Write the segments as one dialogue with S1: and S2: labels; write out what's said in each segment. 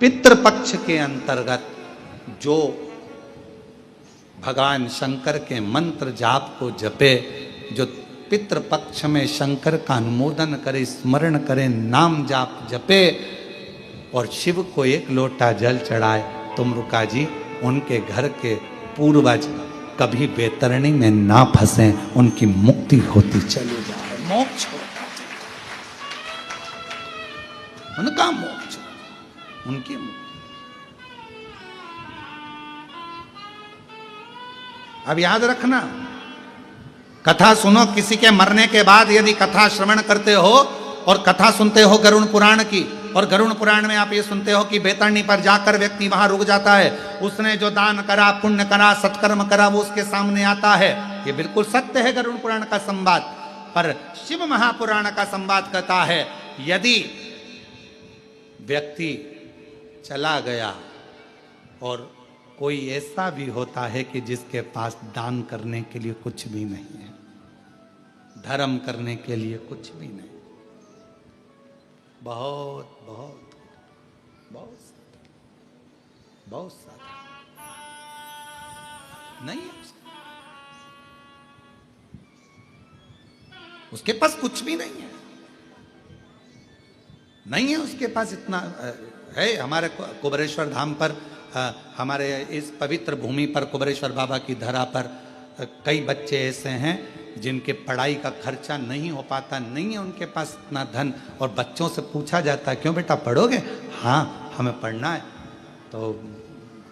S1: पितृपक्ष के अंतर्गत जो भगवान शंकर के मंत्र जाप को जपे, जो पितृपक्ष में शंकर का अनुमोदन करे, स्मरण करे, नाम जाप जपे और शिव को एक लोटा जल चढ़ाए, तुमरुका जी उनके घर के पूर्वज कभी बेतरणी में ना फंसे, उनकी मुक्ति होती चली जाए, मोक्ष होता है, उनका मोक्ष, उनकी मुक्ति। अब याद रखना, कथा सुनो, किसी के मरने के बाद यदि कथा श्रवण करते हो और कथा सुनते हो गरुड़ पुराण की, और गरुड़ पुराण में आप ये सुनते हो कि बेतरणी पर जाकर व्यक्ति वहां रुक जाता है, उसने जो दान करा, पुण्य करा, सत्कर्म करा, वो उसके सामने आता है। ये बिल्कुल सत्य है गरुड़ पुराण का संवाद। पर शिव महापुराण का संवाद कहता है यदि व्यक्ति चला गया और कोई ऐसा भी होता है कि जिसके पास दान करने के लिए कुछ भी नहीं है, धर्म करने के लिए कुछ भी नहीं, बहुत बहुत बहुत बहुत सारा नहीं है उसके पास कुछ भी नहीं है, नहीं है उसके पास इतना है। हमारे कुबेरेश्वर धाम पर, हमारे इस पवित्र भूमि पर, कुबेरेश्वर बाबा की धरा पर कई बच्चे ऐसे हैं जिनके पढ़ाई का खर्चा नहीं हो पाता, नहीं है उनके पास इतना धन, और बच्चों से पूछा जाता है क्यों बेटा पढ़ोगे? हाँ हमें पढ़ना है। तो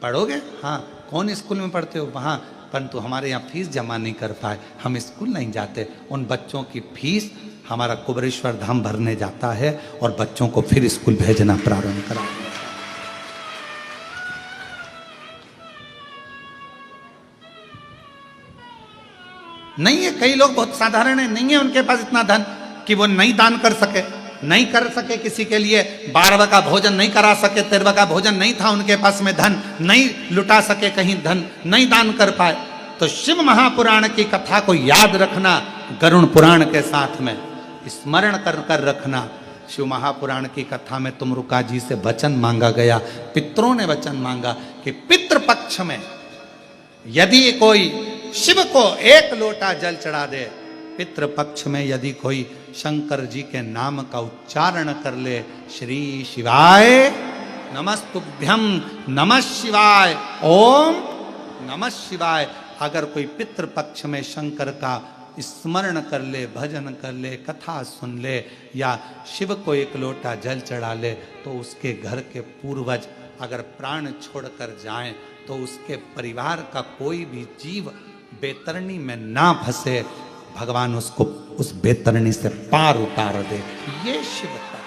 S1: पढ़ोगे? हाँ। कौन स्कूल में पढ़ते हो? वहाँ, परंतु हमारे यहाँ फीस जमा नहीं कर पाए, हम स्कूल नहीं जाते। उन बच्चों की फीस हमारा कुबेरेश्वर धाम भरने जाता है और बच्चों को फिर स्कूल भेजना प्रारंभ करा। नहीं है, कई लोग बहुत साधारण है, नहीं है उनके पास इतना धन कि वो नहीं दान कर सके, नहीं कर सके किसी के लिए 12वां का भोजन नहीं करा सके, 13वां का भोजन नहीं था उनके पास में धन, नहीं लुटा सके कहीं धन, नहीं दान कर पाए। तो शिव महापुराण की कथा को याद रखना, गरुड़ पुराण के साथ में स्मरण कर कर रखना। शिव महापुराण की कथा में तुमरुका जी से वचन मांगा गया, पितरों ने वचन मांगा कि पितृपक्ष में यदि कोई शिव को एक लोटा जल चढ़ा दे, पितृपक्ष में यदि कोई शंकर जी के नाम का उच्चारण कर ले, श्री शिवाय नमस्तुभ्यम, नमः शिवाय, ओम नमः शिवाय, अगर कोई पितृपक्ष में शंकर का स्मरण कर ले, भजन कर ले, कथा सुन ले या शिव को एक लोटा जल चढ़ा ले, तो उसके घर के पूर्वज अगर प्राण छोड़कर जाएं तो उसके परिवार का कोई भी जीव बेतरणी में ना फंसे, भगवान उसको उस बेतरणी से पार उतार दे। ये शिव का,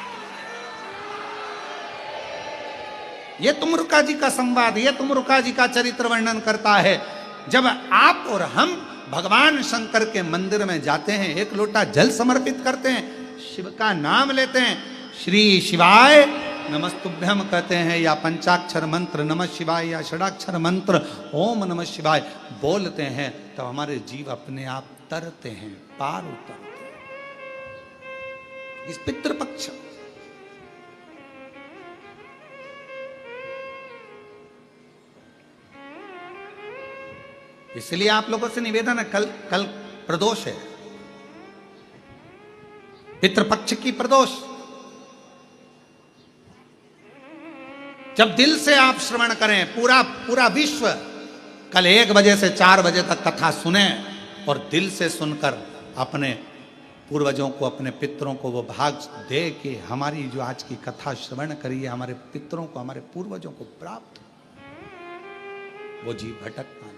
S1: ये तुमरुका जी का संवाद, ये तुमरुका जी का चरित्र वर्णन करता है। जब आप और हम भगवान शंकर के मंदिर में जाते हैं, एक लोटा जल समर्पित करते हैं, शिव का नाम लेते हैं, श्री शिवाय नमस्तुभ्यम कहते हैं, या पंचाक्षर मंत्र नमः शिवाय या षडाक्षर मंत्र ओम नमः शिवाय बोलते हैं, तो हमारे जीव अपने आप तरते हैं, पार उतरते हैं। इस पितृपक्ष इसलिए आप लोगों से निवेदन है, कल प्रदोष है, पितृपक्ष की प्रदोष। जब दिल से आप श्रवण करें, पूरा विश्व कल 1 बजे से 4 बजे तक कथा सुने और दिल से सुनकर अपने पूर्वजों को, अपने पितरों को वो भाग दे कि हमारी जो आज की कथा श्रवण करी है, हमारे पितरों को, हमारे पूर्वजों को प्राप्त, वो जीव भटकता नहीं।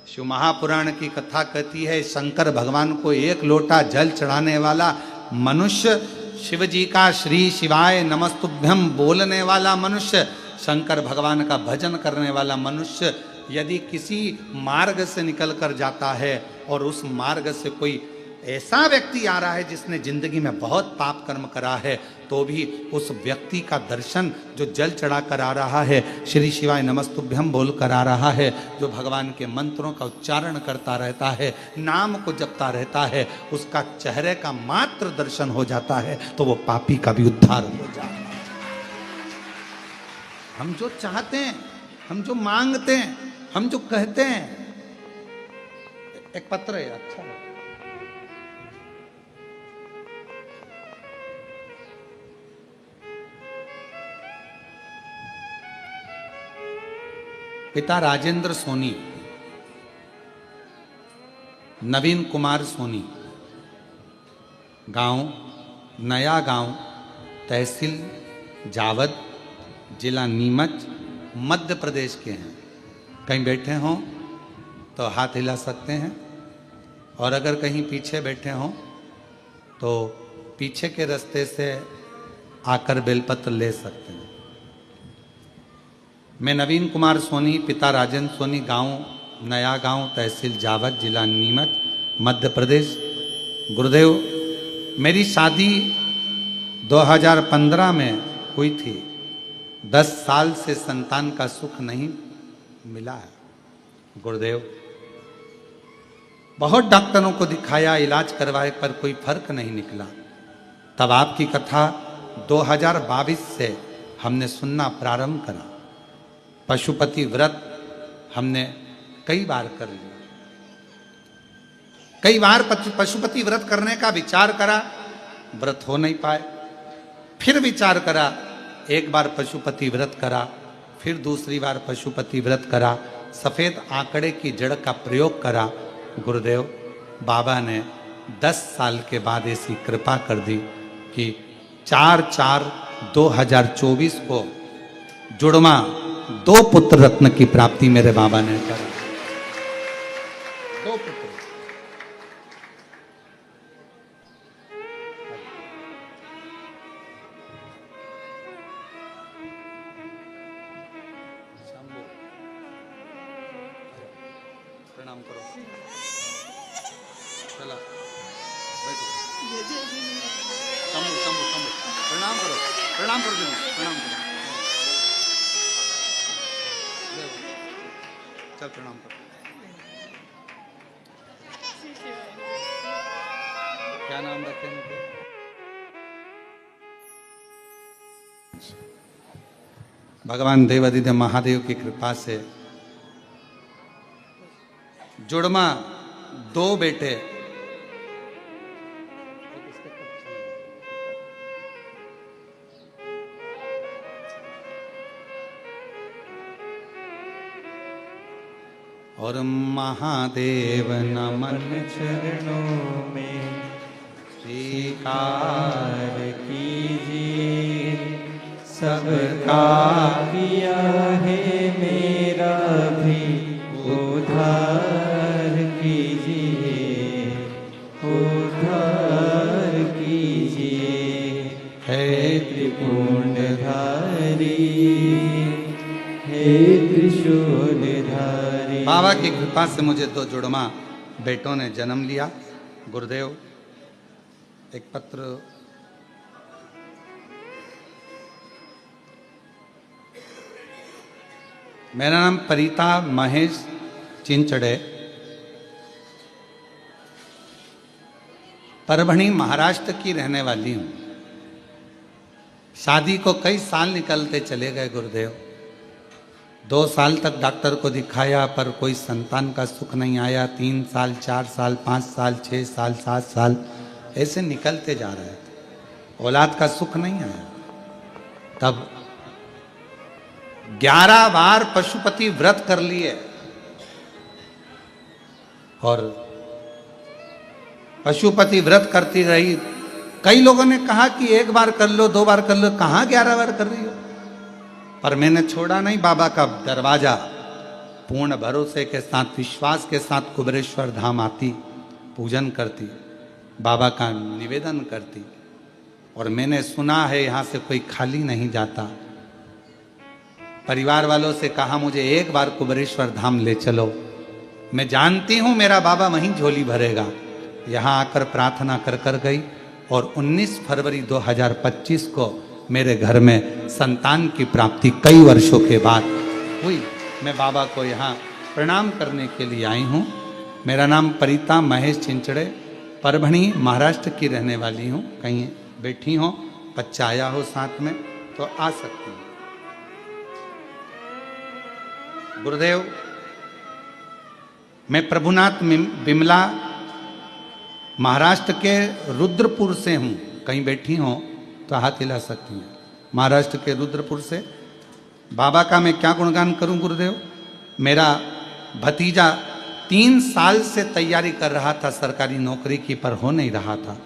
S1: शिव महापुराण की कथा कहती है, शंकर भगवान को एक लोटा जल चढ़ाने वाला मनुष्य, शिव जी का श्री शिवाय नमस्तुभ्यम बोलने वाला मनुष्य, शंकर भगवान का भजन करने वाला मनुष्य, यदि किसी मार्ग से निकल कर जाता है और उस मार्ग से कोई ऐसा व्यक्ति आ रहा है जिसने जिंदगी में बहुत पाप कर्म करा है, तो भी उस व्यक्ति का दर्शन, जो जल चढ़ा कर आ रहा है, श्री शिवाय नमस्तुभ्यम बोल कर आ रहा है, जो भगवान के मंत्रों का उच्चारण करता रहता है, नाम को जपता रहता है, उसका चेहरे का मात्र दर्शन हो जाता है तो वो पापी का भी उद्धार हो जाता है। हम जो चाहते हैं, हम जो मांगते हैं, हम जो कहते हैं। एक पत्र है, अच्छा है। पिता राजेंद्र सोनी, नवीन कुमार सोनी, गांव नया गांव, तहसील जावद, जिला नीमच, मध्य प्रदेश के हैं। कहीं बैठे हों तो हाथ हिला सकते हैं, और अगर कहीं पीछे बैठे हों तो पीछे के रास्ते से आकर बेलपत्र ले सकते हैं। मैं नवीन कुमार सोनी, पिता राजेंद्र सोनी, गांव नया गांव, तहसील जावद, जिला नीमच, मध्य प्रदेश। गुरुदेव, मेरी शादी 2015 में हुई थी। 10 साल से संतान का सुख नहीं मिला है। गुरुदेव, बहुत डॉक्टरों को दिखाया, इलाज करवाए, पर कोई फर्क नहीं निकला। तब आपकी कथा 2022 से हमने सुनना प्रारंभ करा। पशुपति व्रत हमने कई बार कर लिया। कई बार पशुपति व्रत करने का विचार करा, व्रत हो नहीं पाए। फिर विचार करा, एक बार पशुपति व्रत करा, फिर दूसरी बार पशुपति व्रत करा, सफेद आंकड़े की जड़ का प्रयोग करा। गुरुदेव, बाबा ने 10 साल के बाद ऐसी कृपा कर दी कि 4/4/2024 को जुड़वा 2 पुत्र रत्न की प्राप्ति मेरे बाबा ने करा। 2 पुत्र। प्रणाम करो, चला बैठो। शंभू शंभू शंभू, प्रणाम करो, प्रणाम करो, प्रणाम करो। चल प्रणाम करो। क्या नाम रखे हैं? भगवान देवादिदेव महादेव की कृपा से जुड़मा 2 बेटे। और महादेव नमन
S2: चरणों में स्वीकार कीजिए, सबका किया है मेरा भी उद्धार कीजिए, उद्धार कीजिए। है त्रिपुंडधारी, हे त्रिशूलधारी।
S1: बाबा की कृपा से मुझे 2 जुड़वा बेटों ने जन्म लिया। गुरुदेव, एक पत्र मेरा नाम परिता महेश चिंचड़े, परभणी महाराष्ट्र की रहने वाली हूं। शादी को कई साल निकलते चले गए गुरुदेव। 2 साल तक डॉक्टर को दिखाया पर कोई संतान का सुख नहीं आया। 3 साल, 4 साल, 5 साल, 6 साल, 7 साल ऐसे निकलते जा रहे थे, औलाद का सुख नहीं आया। तब 11 बार पशुपति व्रत कर लिए, और पशुपति व्रत करती रही। कई लोगों ने कहा कि 1 बार कर लो, 2 बार कर लो, कहां 11 बार कर रही हो? पर मैंने छोड़ा नहीं बाबा का दरवाजा। पूर्ण भरोसे के साथ, विश्वास के साथ कुबेरेश्वर धाम आती, पूजन करती, बाबा का निवेदन करती। और मैंने सुना है यहाँ से कोई खाली नहीं जाता। परिवार वालों से कहा मुझे 1 बार कुबेरेश्वर धाम ले चलो, मैं जानती हूँ मेरा बाबा वहीं झोली भरेगा। यहाँ आकर प्रार्थना कर कर गई और 19 फरवरी 2025 को मेरे घर में संतान की प्राप्ति कई वर्षों के बाद हुई। मैं बाबा को यहाँ प्रणाम करने के लिए आई हूँ। मेरा नाम परिता महेश चिंचड़े, परभणी महाराष्ट्र की रहने वाली हूँ। कहीं बैठी हो, बच्चा आया हो साथ में तो आ सकती हूँ। गुरुदेव, मैं प्रभुनाथ बिमला महाराष्ट्र के रुद्रपुर से हूँ। कहीं बैठी हो तो हाथ हिला सकती हैं। महाराष्ट्र के रुद्रपुर से। बाबा का मैं क्या गुणगान करूं गुरुदेव। मेरा भतीजा 3 साल से तैयारी कर रहा था सरकारी नौकरी की, पर हो नहीं रहा था।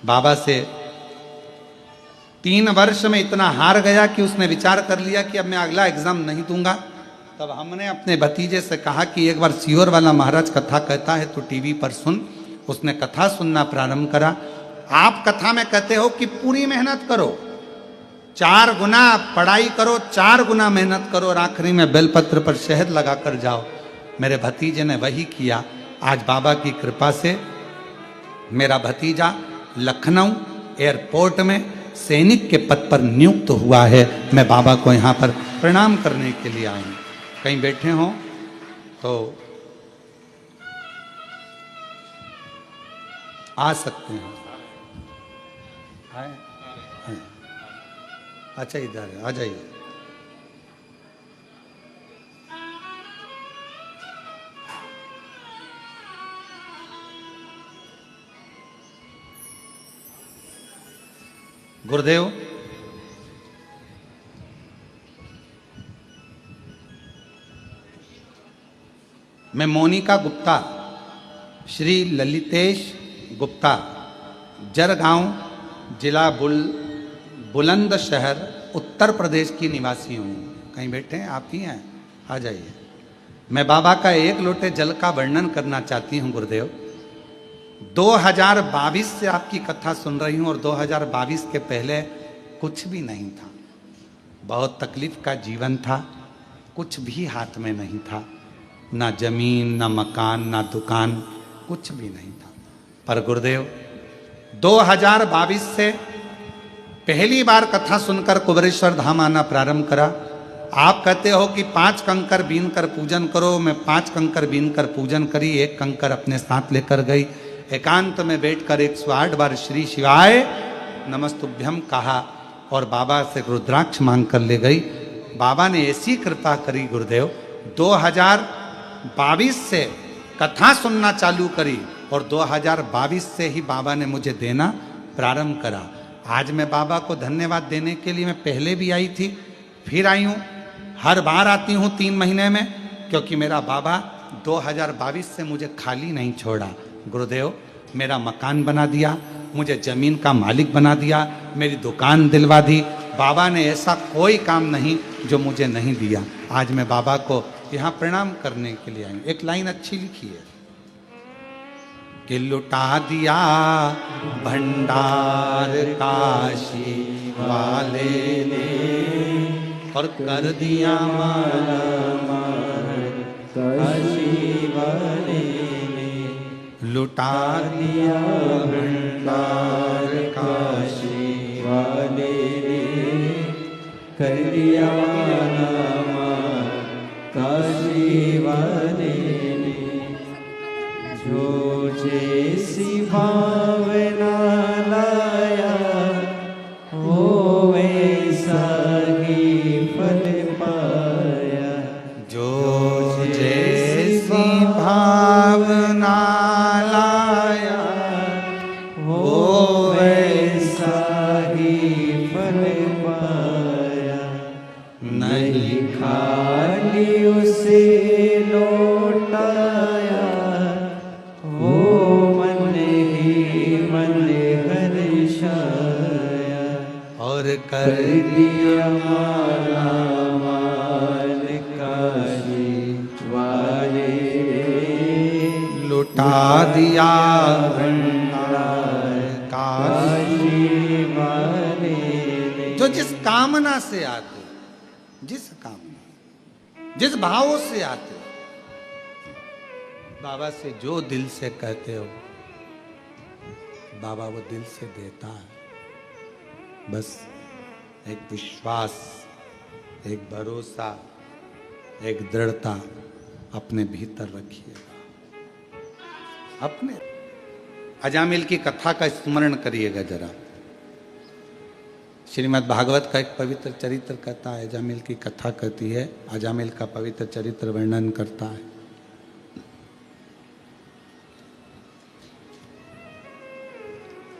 S1: बाबा से 3 वर्ष में इतना हार गया कि उसने विचार कर लिया कि अब मैं अगला एग्जाम नहीं दूंगा। तब हमने अपने भतीजे से कहा कि एक बार सीहोर वाला महाराज कथा कहता है तो टीवी पर सुन। उसने कथा सुनना प्रारंभ करा। आप कथा में कहते हो कि पूरी मेहनत करो, 4 गुना पढ़ाई करो, 4 गुना मेहनत करो और आखिरी में बेलपत्र पर शहद लगा कर जाओ। मेरे भतीजे ने वही किया। आज बाबा की कृपा से मेरा भतीजा लखनऊ एयरपोर्ट में सैनिक के पद पर नियुक्त हुआ है। मैं बाबा को यहाँ पर प्रणाम करने के लिए आया हूँ। कहीं बैठे हो तो आ सकते हैं। अच्छा, इधर आ जाइए। गुरुदेव, मैं मोनिका गुप्ता, श्री ललितेश गुप्ता, जरगांव जिला बुलंदशहर उत्तर प्रदेश की निवासी हूँ। कहीं बैठे हैं? आप ही हैं, आ जाइए। मैं बाबा का 1 लोटे जल का वर्णन करना चाहती हूँ गुरुदेव। 2022 से आपकी कथा सुन रही हूँ और 2022 के पहले कुछ भी नहीं था। बहुत तकलीफ का जीवन था, कुछ भी हाथ में नहीं था, ना जमीन, ना मकान, ना दुकान, कुछ भी नहीं था। पर गुरुदेव 2022 से पहली बार कथा सुनकर कुबेरेश्वर धाम आना प्रारंभ करा। आप कहते हो कि 5 कंकर बीन कर पूजन करो। मैं 5 कंकर बीन कर पूजन करी, 1 कंकर अपने साथ लेकर गई। एकांत में बैठकर 108 बार श्री शिवाय नमस्तुभ्यम कहा और बाबा से रुद्राक्ष मांग कर ले गई। बाबा ने ऐसी कृपा करी गुरुदेव, 2022 से कथा सुनना चालू करी और 2022 से ही बाबा ने मुझे देना प्रारंभ करा। आज मैं बाबा को धन्यवाद देने के लिए, मैं पहले भी आई थी, फिर आई हूँ। हर बार आती हूँ 3 महीने में, क्योंकि मेरा बाबा 2022 से मुझे खाली नहीं छोड़ा। गुरुदेव, मेरा मकान बना दिया, मुझे ज़मीन का मालिक बना दिया, मेरी दुकान दिलवा दी। बाबा ने ऐसा कोई काम नहीं जो मुझे नहीं दिया। आज मैं बाबा को यहाँ प्रणाम करने के लिए आई हूँ। एक लाइन अच्छी लिखी है कि लुटा दिया भंडार काशी वाले ने और कर दिया माला माल
S2: काशी वाले ने,
S1: लुटा
S2: दिया भंडार काशी वाले ने, कर दिया माला माल काशी वाले ने। जो जैसी भावना लाया वो वैसा ही फल पाया।
S1: जो जैसी भावना लाया
S2: वो वैसा ही फल पाया। नहीं खाली उसे लौटाया वो मन ही मन हर्षाया।
S1: और
S2: कर
S1: कर
S2: दिया माला माल काशी वाले ने,
S1: लुटा दिया
S2: भंडार काशी वाले ने।
S1: जो जिस कामना से आते, जिस कामना, जिस भावों से आते, बाबा से जो दिल से कहते हो बाबा वो दिल से देता है। बस एक विश्वास, एक भरोसा, एक दृढ़ता अपने भीतर रखिएगा। अपने अजामिल की कथा का स्मरण करिएगा जरा। श्रीमद् भागवत का एक पवित्र चरित्र कहता है, अजामिल की कथा कहती है, अजामिल का पवित्र चरित्र वर्णन करता है।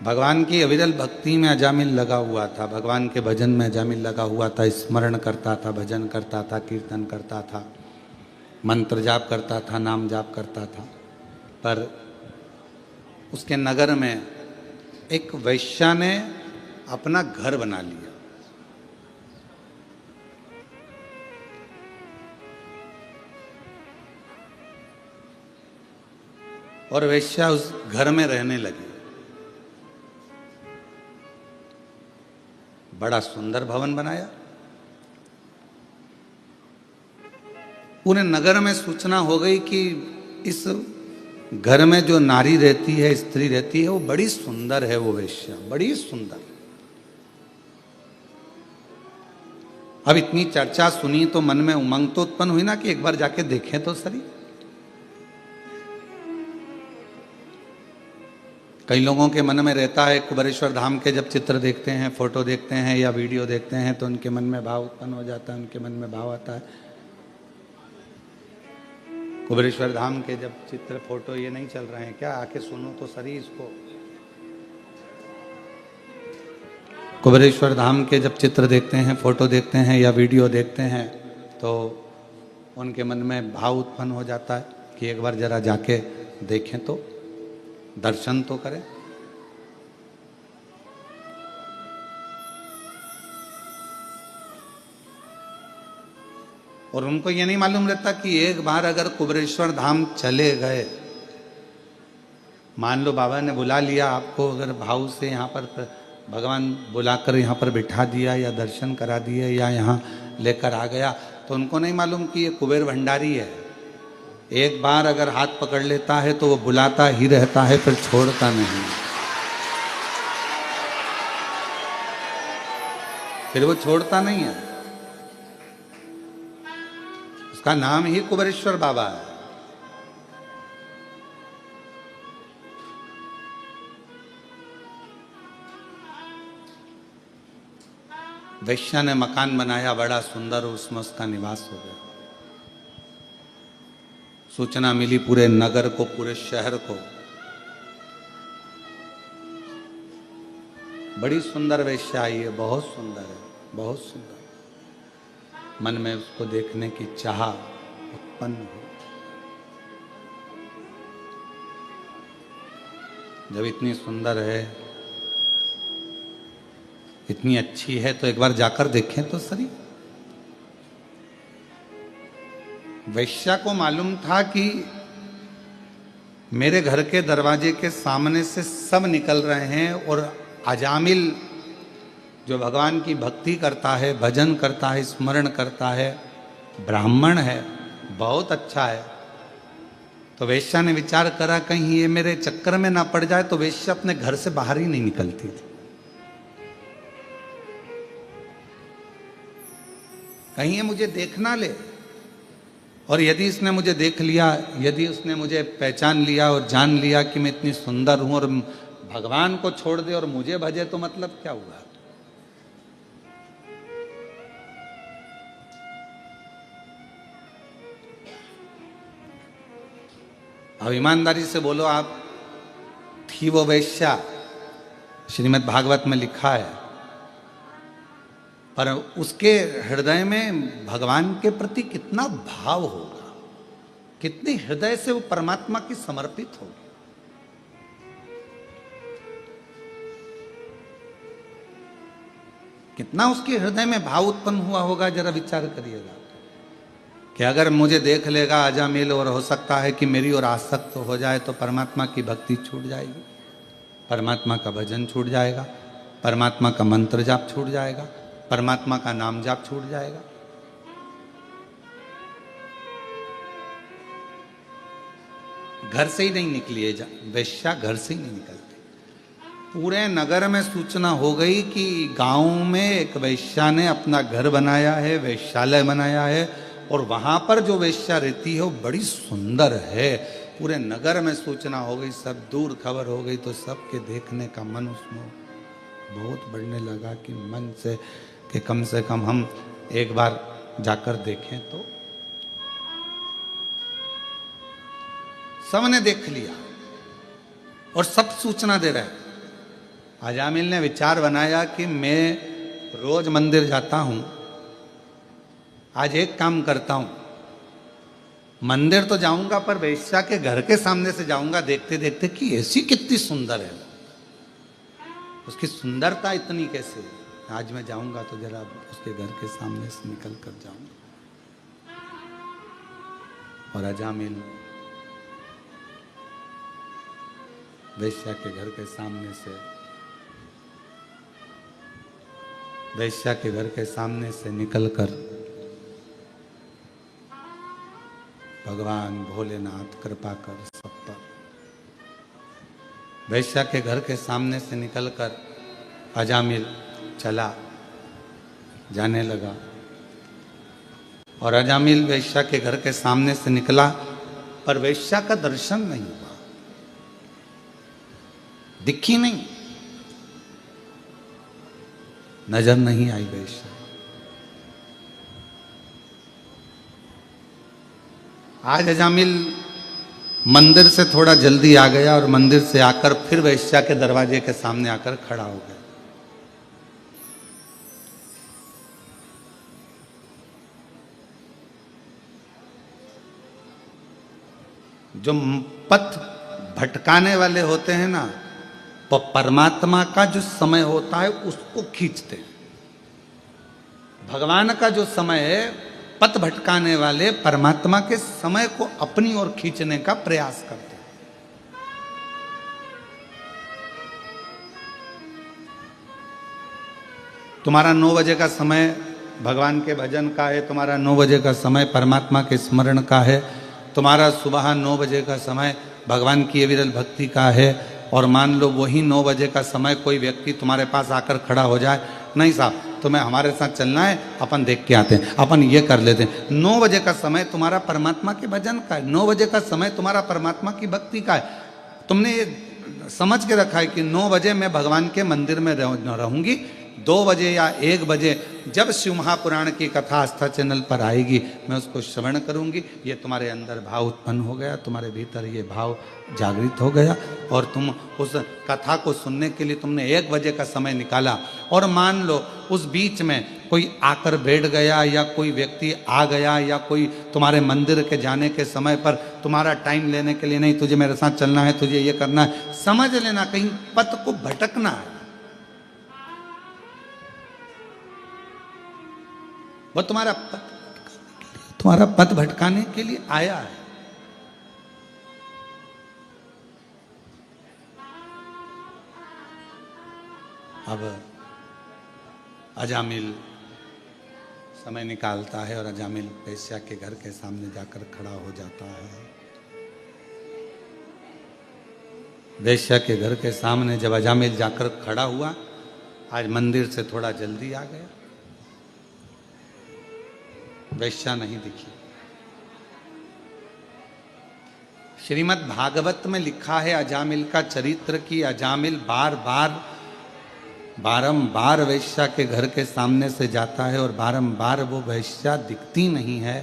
S1: भगवान की अविरल भक्ति में अजामिल लगा हुआ था, भगवान के भजन में अजामिल लगा हुआ था, स्मरण करता था, भजन करता था, कीर्तन करता था, मंत्र जाप करता था, नाम जाप करता था। पर उसके नगर में एक वैश्या ने अपना घर बना लिया। और वैश्या उस घर में रहने लगी। बड़ा सुंदर भवन बनाया। पूरे नगर में सूचना हो गई कि इस घर में जो नारी रहती है, स्त्री रहती है, वो बड़ी सुंदर है, वो वेश्या बड़ी सुंदर। अब इतनी चर्चा सुनी तो मन में उमंग तो उत्पन्न हुई ना कि एक बार जाके देखें तो सही। कई लोगों के मन में रहता है, कुबेरेश्वर धाम के जब चित्र देखते हैं, फोटो देखते हैं या वीडियो देखते हैं तो उनके मन में भाव उत्पन्न हो जाता है, उनके मन में भाव आता है। कुबेरेश्वर धाम के जब चित्र फोटो ये नहीं चल रहे हैं क्या? आके सुनो तो सही इसको। कुबेरेश्वर धाम के जब चित्र देखते हैं, फोटो देखते हैं या वीडियो देखते हैं तो उनके मन में भाव उत्पन्न हो जाता है कि एक बार जरा जाके देखें तो, दर्शन तो करें। और उनको ये नहीं मालूम रहता कि एक बार अगर कुबेरेश्वर धाम चले गए, मान लो बाबा ने बुला लिया आपको, अगर भाव से यहाँ पर भगवान बुलाकर यहाँ पर बिठा दिया या दर्शन करा दिए या यहाँ लेकर आ गया, तो उनको नहीं मालूम कि ये कुबेर भंडारी है। एक बार अगर हाथ पकड़ लेता है तो वो बुलाता ही रहता है, फिर छोड़ता नहीं, फिर वो छोड़ता नहीं है। उसका नाम ही कुबेरेश्वर बाबा है। वैश्या ने मकान बनाया बड़ा सुंदर, उसमें उसका निवास हो गया। सूचना मिली पूरे नगर को, पूरे शहर को, बड़ी सुंदर वैश्या आई है, बहुत सुंदर है, बहुत सुंदर। मन में उसको देखने की चाह उत्पन्न हुई। जब इतनी सुंदर है, इतनी अच्छी है, तो एक बार जाकर देखें तो सही। वैश्या को मालूम था कि मेरे घर के दरवाजे के सामने से सब निकल रहे हैं और अजामिल जो भगवान की भक्ति करता है, भजन करता है, स्मरण करता है, ब्राह्मण है, बहुत अच्छा है। तो वैश्या ने विचार करा कहीं ये मेरे चक्कर में ना पड़ जाए, तो वैश्या अपने घर से बाहर ही नहीं निकलती थी। कहीं ये मुझे देख ना ले, और यदि इसने मुझे देख लिया, यदि उसने मुझे पहचान लिया और जान लिया कि मैं इतनी सुंदर हूं और भगवान को छोड़ दे और मुझे भजे, तो मतलब क्या हुआ? अब ईमानदारी से बोलो, आप थी वो वैश्या, श्रीमद् भागवत में लिखा है, पर उसके हृदय में भगवान के प्रति कितना भाव होगा, कितने हृदय से वो परमात्मा की समर्पित होगी। कितना उसके हृदय में भाव उत्पन्न हुआ होगा, जरा विचार करिएगा कि अगर मुझे देख लेगा अजामिल और हो सकता है कि मेरी ओर आसक्त हो जाए, तो परमात्मा की भक्ति छूट जाएगी, परमात्मा का भजन छूट जाएगा, परमात्मा का मंत्र जाप छूट जाएगा, परमात्मा का नाम जाप छूट जाएगा। घर से ही नहीं निकली है वैश्या, घर से ही नहीं निकलती। पूरे नगर में सूचना हो गई कि गांव में एक वेश्या ने अपना घर बनाया है, वेश्यालय बनाया है, और वहां पर जो वेश्या रहती है वो बड़ी सुंदर है। पूरे नगर में सूचना हो गई, सब दूर खबर हो गई, तो सबके देखने का मन उसमें बहुत बढ़ने लगा कि मन से कि कम से कम हम एक बार जाकर देखें। तो सबने देख लिया और सब सूचना दे रहे हैं। अजामिल ने विचार बनाया कि मैं रोज मंदिर जाता हूं, आज एक काम करता हूं, मंदिर तो जाऊंगा पर वेश्या के घर के सामने से जाऊंगा, देखते देखते कि ऐसी कितनी सुंदर है, उसकी सुंदरता इतनी कैसे है। आज मैं जाऊंगा तो जरा उसके घर के सामने से निकल कर जाऊंगा। और अजामिल वेश्या के घर के सामने से निकलकर भगवान भोलेनाथ कृपा कर सब पर, वेश्या के घर के सामने से निकलकर अजामिल चला, जाने लगा। और अजामिल वेश्या के घर के सामने से निकला, पर वेश्या का दर्शन नहीं हुआ, दिखी नहीं, नजर नहीं आई वेश्या। आज अजामिल मंदिर से थोड़ा जल्दी आ गया और मंदिर से आकर फिर वेश्या के दरवाजे के सामने आकर खड़ा हो गया। जो पथ भटकाने वाले होते हैं ना, वो परमात्मा का जो समय होता है उसको खींचते हैं। भगवान का जो समय है, पथ भटकाने वाले परमात्मा के समय को अपनी ओर खींचने का प्रयास करते हैं। तुम्हारा 9 बजे का समय भगवान के भजन का है, तुम्हारा 9 बजे का समय परमात्मा के स्मरण का है, तुम्हारा सुबह 9 बजे का समय भगवान की विरल भक्ति का है, और मान लो वही 9 बजे का समय कोई व्यक्ति तुम्हारे पास आकर खड़ा हो जाए, नहीं साहब तुम्हें हमारे साथ चलना है, अपन देख के आते हैं, अपन ये कर लेते हैं। 9 बजे का समय तुम्हारा परमात्मा के भजन का है, 9 बजे का समय तुम्हारा परमात्मा की भक्ति का है। तुमने ये समझ के रखा है कि 9 बजे मैं भगवान के मंदिर में रहूंगी, 2 बजे या 1 बजे जब शिव महापुराण की कथा आस्था चैनल पर आएगी मैं उसको श्रवण करूंगी। ये तुम्हारे अंदर भाव उत्पन्न हो गया, तुम्हारे भीतर ये भाव जागृत हो गया, और तुम उस कथा को सुनने के लिए तुमने 1 बजे का समय निकाला। और मान लो उस बीच में कोई आकर बैठ गया, या कोई व्यक्ति आ गया, या कोई तुम्हारे मंदिर के जाने के समय पर तुम्हारा टाइम लेने के लिए, नहीं तुझे मेरे साथ चलना है, तुझे ये करना है, समझ लेना कहीं पथ को भटकना है। वो तुम्हारा पथ भटकाने के लिए आया है। अब अजामिल समय निकालता है और अजामिल वेश्या के घर के सामने जाकर खड़ा हो जाता है। वेश्या के घर के सामने जब अजामिल जाकर खड़ा हुआ, आज मंदिर से थोड़ा जल्दी आ गया, वेश्या नहीं दिखी। श्रीमद् भागवत में लिखा है अजामिल का चरित्र कि अजामिल बारंबार वेश्या के घर के सामने से जाता है और बारंबार वो वेश्या दिखती नहीं है।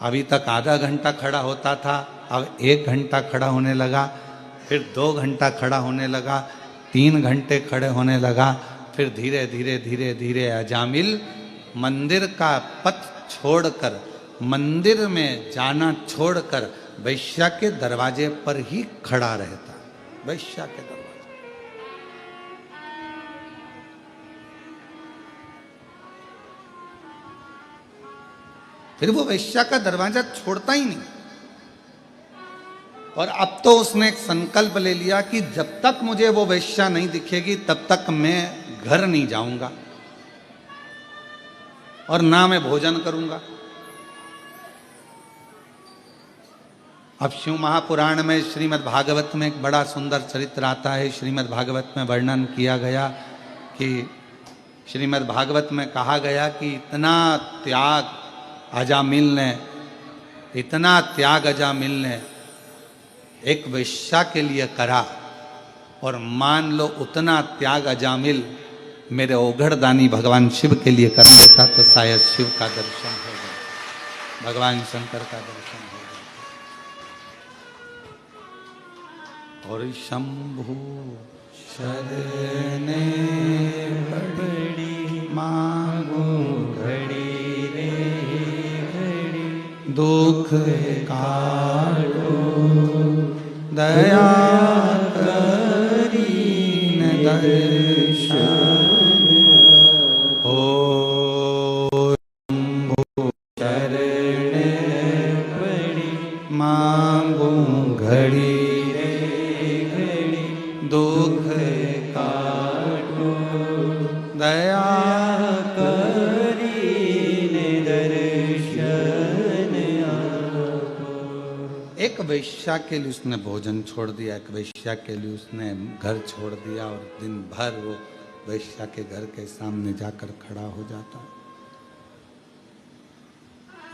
S1: अभी तक आधा घंटा खड़ा होता था, अब 1 घंटा खड़ा होने लगा, फिर 2 घंटा खड़ा होने लगा, 3 घंटे खड़े होने लगा, फिर धीरे धीरे धीरे धीरे अजामिल मंदिर का पथ छोड़कर, मंदिर में जाना छोड़कर वेश्या के दरवाजे पर ही खड़ा रहता। वेश्या के दरवाजे, फिर वो वेश्या का दरवाजा छोड़ता ही नहीं। और अब तो उसने एक संकल्प ले लिया कि जब तक मुझे वो वेश्या नहीं दिखेगी तब तक मैं घर नहीं जाऊंगा और ना मैं भोजन करूंगा। अब शिव महापुराण में श्रीमद् भागवत में एक बड़ा सुंदर चरित्र आता है। श्रीमद् भागवत में वर्णन किया गया कि श्रीमद् भागवत में कहा गया कि इतना त्याग अजामिल ने, इतना त्याग अजामिल ने एक वेश्या के लिए करा, और मान लो उतना त्याग अजामिल मेरे ओघड़दानी भगवान शिव के लिए कर देता तो शायद शिव का दर्शन हो जाए, भगवान शंकर का दर्शन हो जाए। और शंभु शरणे
S2: बड़ी
S1: मांगो
S2: घड़ी रे घड़ी
S1: दुख काटो दया करीन दर्शन ओ
S2: शरण पड़ी
S1: मांगो घड़ी
S2: घड़ी
S1: दुख
S2: काटो
S1: दया
S2: करीन दर्शन
S1: एक वेश्या के लिए उसने भोजन छोड़ दिया, एक वेश्या के लिए उसने घर छोड़ दिया, और दिन भर वो वेश्या के घर के सामने जाकर खड़ा हो जाता,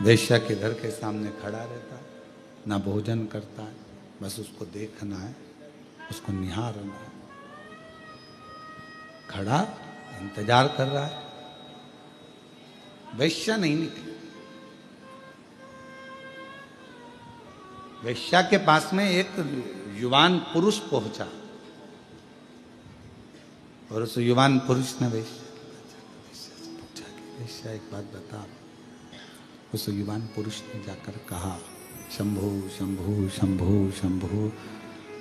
S1: वेश्या के घर के सामने खड़ा रहता है, ना भोजन करता है, बस उसको देखना है, उसको निहारना है, खड़ा इंतजार कर रहा है। वेश्या नहीं निकली। वेश्या के पास में एक युवान पुरुष पहुंचा, और उस युवान पुरुष ने वेश्या से पूछा कि वेश्या एक बात बता। उस युवान पुरुष ने जाकर कहा शंभु शंभु शंभु शंभु।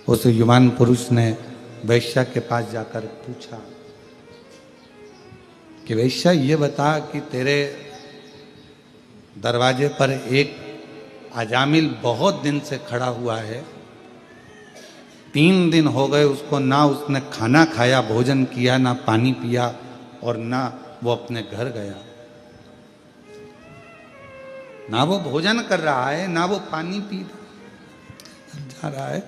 S1: उस युवान पुरुष ने वेश्या के पास जाकर पूछा कि वेश्या ये बता कि तेरे दरवाजे पर एक अजामिल बहुत दिन से खड़ा हुआ है, 3 दिन हो गए उसको, ना उसने खाना खाया, भोजन किया, ना पानी पिया, और ना वो अपने घर गया, ना वो भोजन कर रहा है, ना वो पानी पी जा रहा है,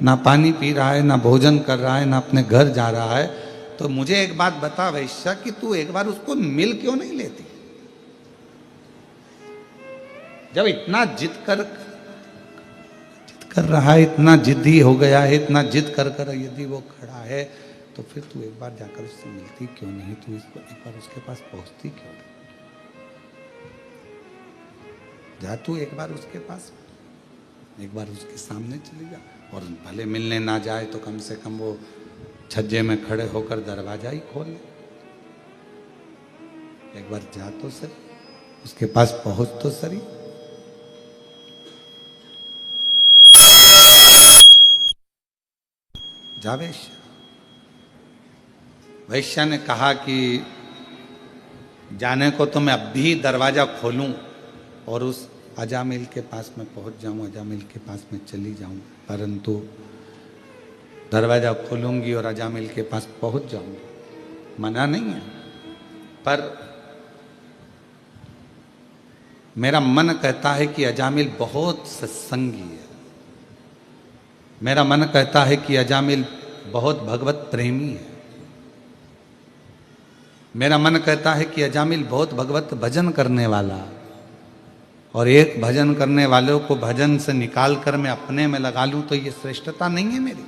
S1: ना पानी पी रहा है, ना भोजन कर रहा है, ना अपने घर जा रहा है। तो मुझे एक बात बता वैश्या कि तू एक बार उसको मिल क्यों नहीं लेती? जब इतना जिद कर रहा है, इतना जिद्दी हो गया है, इतना जिद कर यदि वो खड़ा है, तो फिर तू एक बार जाकर उससे मिलती क्यों नहीं? तू इसको एक बार उसके पास पहुंचती क्यों नहीं? जा तू एक बार उसके पास, एक बार उसके सामने चली जा, और भले मिलने ना जाए तो कम से कम वो छज्जे में खड़े होकर दरवाजा ही खोल ले। एक बार जा तो सही, उसके पास पहुंच तो सही। जा वैश्या। वैश्या ने कहा कि जाने को तो मैं अब भी दरवाजा खोलूं और उस अजामिल के पास में पहुंच जाऊं, अजामिल के पास में चली जाऊं, परंतु दरवाजा खोलूंगी और अजामिल के पास पहुंच जाऊंगी, मना नहीं है, पर मेरा मन कहता है कि अजामिल बहुत सत्संगी है, मेरा मन कहता है कि अजामिल बहुत भगवत प्रेमी है, मेरा मन कहता है कि अजामिल बहुत भगवत भजन करने वाला, और एक भजन करने वालों को भजन से निकाल कर मैं अपने में लगा लूं तो ये श्रेष्ठता नहीं है मेरी।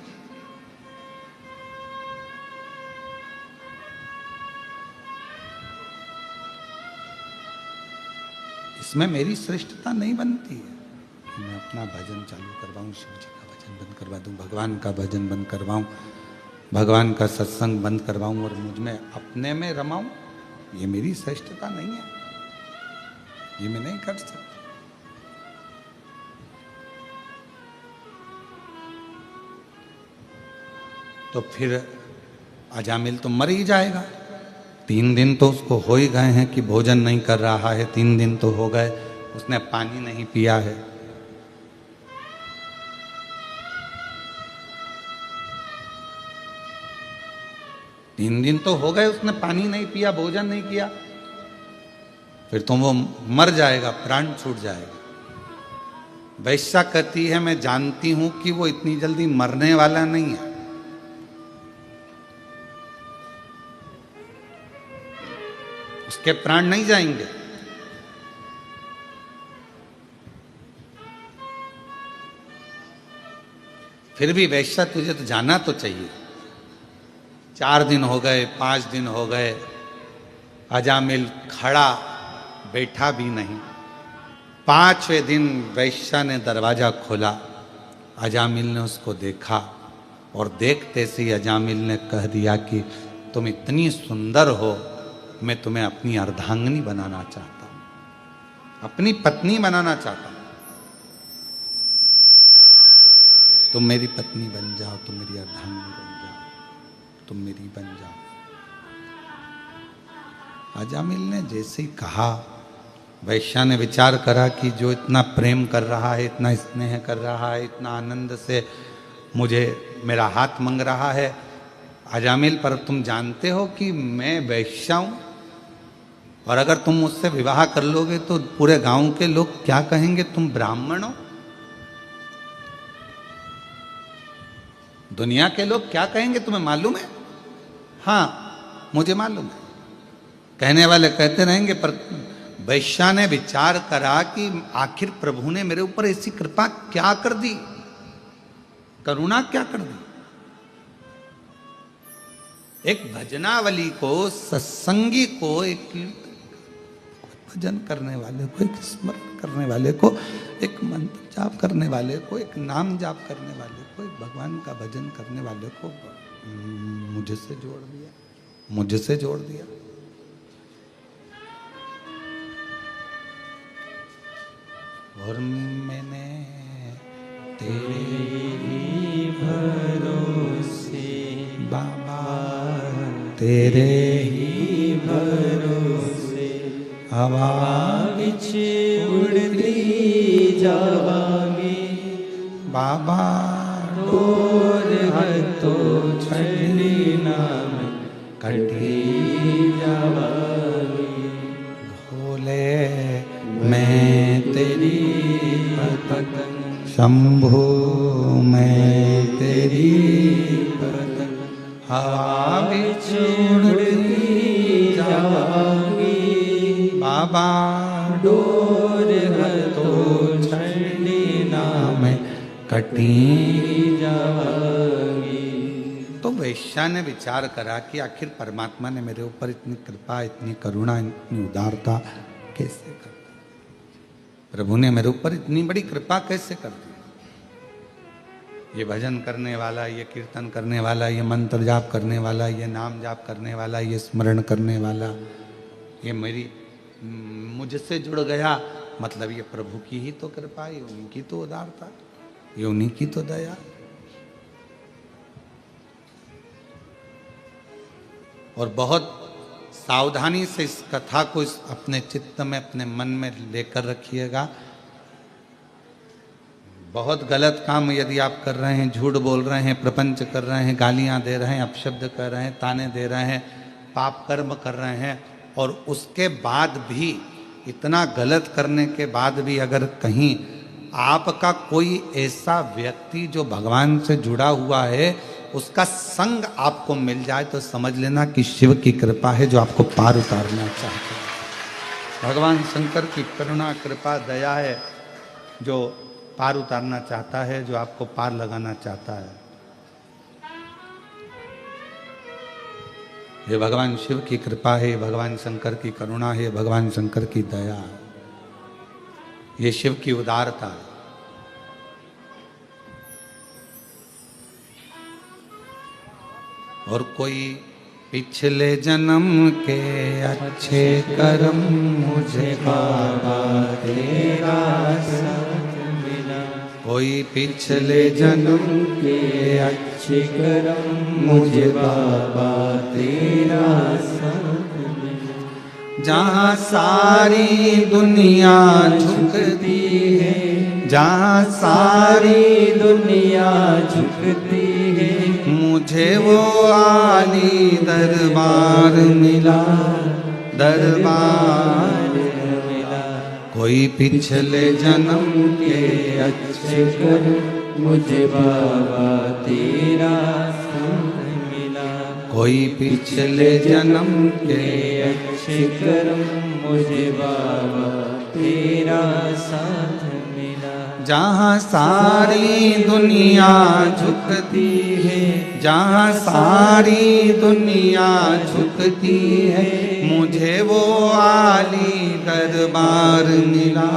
S1: इसमें मेरी श्रेष्ठता नहीं बनती है कि मैं अपना भजन चालू करवाऊं, शिव जी का भजन बंद करवा दूं, भगवान का भजन बंद करवाऊं, भगवान का सत्संग बंद करवाऊं और मुझ में अपने में रमाऊं। ये मेरी श्रेष्ठता नहीं है, ये मैं नहीं कर सकता। तो फिर अजामिल तो मर ही जाएगा। 3 दिन तो उसको हो ही गए हैं कि भोजन नहीं कर रहा है, 3 दिन तो हो गए, उसने पानी नहीं पिया है। तीन दिन तो हो गए उसने पानी नहीं पिया, भोजन नहीं किया, फिर तो वो मर जाएगा, प्राण छूट जाएगा। वैश्या कहती है मैं जानती हूं कि वो इतनी जल्दी मरने वाला नहीं है, उसके प्राण नहीं जाएंगे। फिर भी वैश्या तुझे तो जाना तो चाहिए। 4 दिन हो गए, 5 दिन हो गए, अजामिल खड़ा बैठा भी नहीं। 5वें दिन वैश्या ने दरवाजा खोला, अजामिल ने उसको देखा और देखते से ही अजामिल ने कह दिया कि तुम इतनी सुंदर हो, मैं तुम्हें अपनी अर्धांगिनी बनाना चाहता हूं, अपनी पत्नी बनाना चाहता हूं। तुम मेरी पत्नी बन जाओ, तुम मेरी अर्धांगिनी बन जाओ, तुम मेरी बन जाओ। अजामिल ने जैसे ही कहा, वैश्या ने विचार करा कि जो इतना प्रेम कर रहा है, इतना स्नेह कर रहा है, इतना आनंद से मुझे मेरा हाथ मांग रहा है, अजामिल पर तुम जानते हो कि मैं वैश्या हूं, और अगर तुम मुझसे विवाह कर लोगे तो पूरे गांव के लोग क्या कहेंगे, तुम ब्राह्मण हो। दुनिया के लोग क्या कहेंगे तुम्हें मालूम है? हाँ, मुझे मालूम है। कहने वाले कहते रहेंगे, पर वैश्या ने विचार करा कि आखिर प्रभु ने मेरे ऊपर ऐसी कृपा क्या कर दी, करुणा क्या कर दी। एक भजनावली को, सत्संगी को, एक भजन करने वाले को, एक स्मरण करने वाले को, एक मंत्र जाप करने वाले को, एक नाम जाप करने वाले को, एक भगवान का भजन करने वाले को मुझसे जोड़ दिया, मुझसे जोड़ दिया। और मैंने तेरे
S2: ही भरोसे
S1: बाबा, तेरे
S2: ही भरोसे
S1: हवा
S2: पीछे उड़ती जावांगी
S1: बाबा,
S2: डोर है तो छड़ी नाम कटी जावांगी।
S1: भोले मैं तेरी
S2: पतंग
S1: शंभु, मैं तेरी
S2: पतंग
S1: हवा
S2: बिछ उड़ती जावांगी
S1: बाबा,
S2: डोर है तो छड़ी नाम
S1: कटी
S2: जावांगी।
S1: तो वैश्या ने विचार करा कि आखिर परमात्मा ने मेरे ऊपर इतनी कृपा, इतनी करुणा, इतनी उदारता कैसे कर दी, प्रभु ने मेरे ऊपर इतनी बड़ी कृपा कैसे कर दी। ये भजन करने वाला, ये कीर्तन करने वाला, ये मंत्र जाप करने वाला, ये नाम जाप करने वाला, ये स्मरण करने वाला, ये मेरी मुझसे जुड़ गया, मतलब ये प्रभु की ही तो कृपा, ये उन्हीं की तो उदारता, ये उन्हीं की तो दया। और बहुत सावधानी से इस कथा को अपने चित्त में, अपने मन में लेकर रखिएगा। बहुत गलत काम यदि आप कर रहे हैं, झूठ बोल रहे हैं, प्रपंच कर रहे हैं, गालियां दे रहे हैं, अपशब्द कर रहे हैं, ताने दे रहे हैं, पाप कर्म कर रहे हैं, और उसके बाद भी, इतना गलत करने के बाद भी अगर कहीं आपका कोई ऐसा व्यक्ति जो भगवान से जुड़ा हुआ है, उसका संग आपको मिल जाए, तो समझ लेना कि शिव की कृपा है जो आपको पार उतारना चाहते हैं। भगवान शंकर की करुणा, कृपा, दया है जो पार उतारना चाहता है, जो आपको पार लगाना चाहता है। ये भगवान शिव की कृपा है, भगवान शंकर की करुणा है, भगवान शंकर की दया है, ये शिव की उदारता है। और कोई पिछले जन्म के अच्छे कर्म मुझे बाबा तेरा संग मिला, कोई पिछले जन्म
S2: के अच्छे कर्म मुझे बाबा तेरा संग मिला।
S1: जहाँ सारी दुनिया झुकती है, जहाँ
S2: सारी दुनिया झुकती है,
S1: मुझे वो आली दरबार मिला, दरबार
S2: मिला।
S1: कोई पिछले जन्म
S2: के अच्छे कर्म मुझे बाबा तेरा संग मिला।
S1: कोई पिछले जन्म
S2: के अच्छे कर्म मुझे बाबा तेरा साथ मिला।
S1: जहाँ सारी दुनिया झुकती है, जहाँ सारी दुनिया झुकती है, मुझे वो आली दरबार मिला,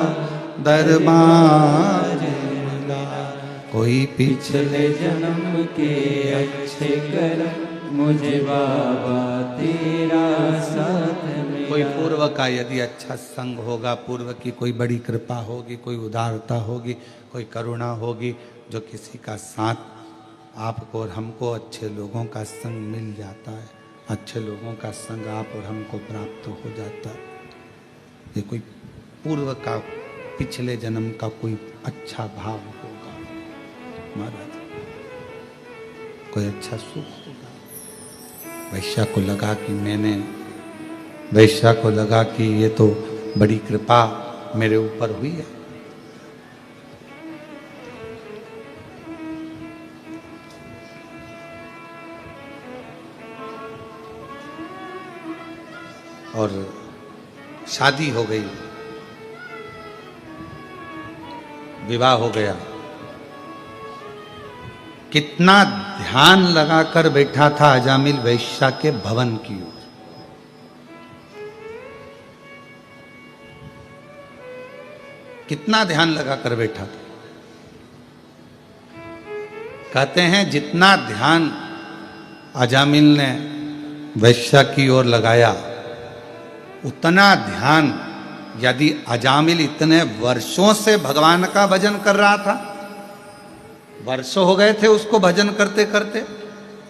S1: दरबार मिला। कोई
S2: पिछले जन्म के अच्छे कर्म मुझे बाबा तेरा साथ मिला।
S1: कोई पूर्व का यदि अच्छा संग होगा, पूर्व की कोई बड़ी कृपा होगी, कोई उदारता होगी, कोई करुणा होगी, जो किसी का साथ आपको और हमको अच्छे लोगों का संग मिल जाता है, अच्छे लोगों का संग आप और हमको प्राप्त हो जाता है। ये कोई पूर्व का पिछले जन्म का कोई अच्छा भाव होगा महाराज, कोई अच्छा सुख होगा। वैश्या को लगा कि मैंने, वैश्या को लगा कि ये तो बड़ी कृपा मेरे ऊपर हुई है। और शादी हो गई, विवाह हो गया। कितना ध्यान लगाकर बैठा था अजामिल वैश्या के भवन की ओर। कितना ध्यान लगाकर बैठा था। कहते हैं जितना ध्यान अजामिल ने वैश्या की ओर लगाया, उतना ध्यान यदि अजामिल इतने वर्षों से भगवान का भजन कर रहा था, वर्षों हो गए थे उसको भजन करते करते,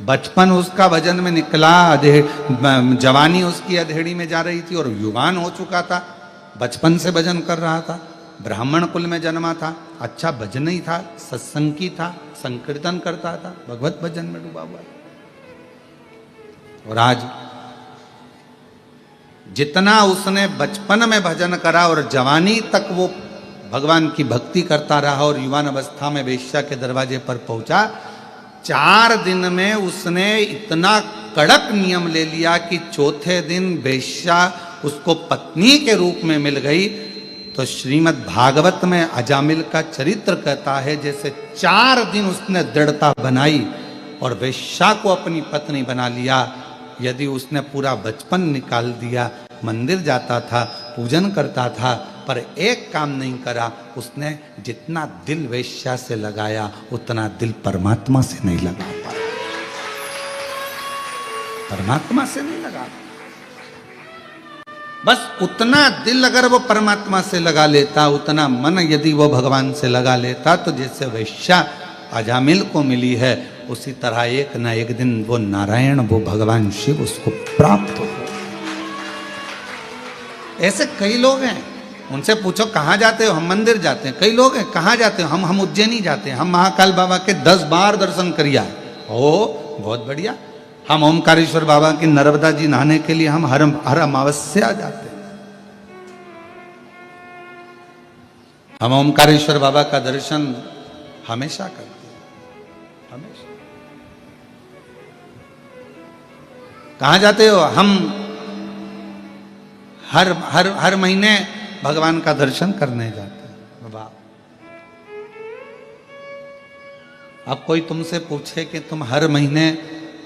S1: बचपन उसका भजन में निकला, जवानी उसकी अधेड़ी में जा रही थी और युवान हो चुका था, बचपन से भजन कर रहा था, ब्राह्मण कुल में जन्मा था, अच्छा भजन ही था, सत्संगी था, संकीर्तन करता था, भगवत भजन में डूबा हुआ। और आज जितना उसने बचपन में भजन करा और जवानी तक वो भगवान की भक्ति करता रहा और युवान अवस्था में वेश्या के दरवाजे पर पहुंचा, 4 दिन में उसने इतना कड़क नियम ले लिया कि चौथे दिन वेश्या उसको पत्नी के रूप में मिल गई। तो श्रीमद् भागवत में अजामिल का चरित्र कहता है जैसे 4 दिन उसने दृढ़ता बनाई और वेश्या को अपनी पत्नी बना लिया। यदि उसने पूरा बचपन निकाल दिया, मंदिर जाता था, पूजन करता था, पर एक काम नहीं करा, उसने जितना दिल वेश्या से लगाया उतना दिल परमात्मा से नहीं लगा पाया। परमात्मा से नहीं लगा, बस उतना दिल अगर वो परमात्मा से लगा लेता, उतना मन यदि वो भगवान से लगा लेता, तो जैसे वेश्या अजामिल को मिली है, उसी तरह एक ना एक दिन वो नारायण, वो भगवान शिव उसको प्राप्त हो। ऐसे कई लोग हैं, उनसे पूछो कहाँ जाते हो, हम मंदिर जाते हैं। कई लोग हैं कहाँ जाते हो, हम उज्जैनी जाते हैं, हम महाकाल बाबा के 10 बार दर्शन करिया। ओ बहुत बढ़िया। हम ओमकारेश्वर बाबा की नर्मदा जी नहाने के लिए हम हर अमावस्या जाते हैं। हम ओमकारेश्वर बाबा का दर्शन हमेशा करते हैं, हमेशा। कहाँ जाते हो, हम हर महीने भगवान का दर्शन करने जाते हैं। वाह। अब कोई तुमसे पूछे कि तुम हर महीने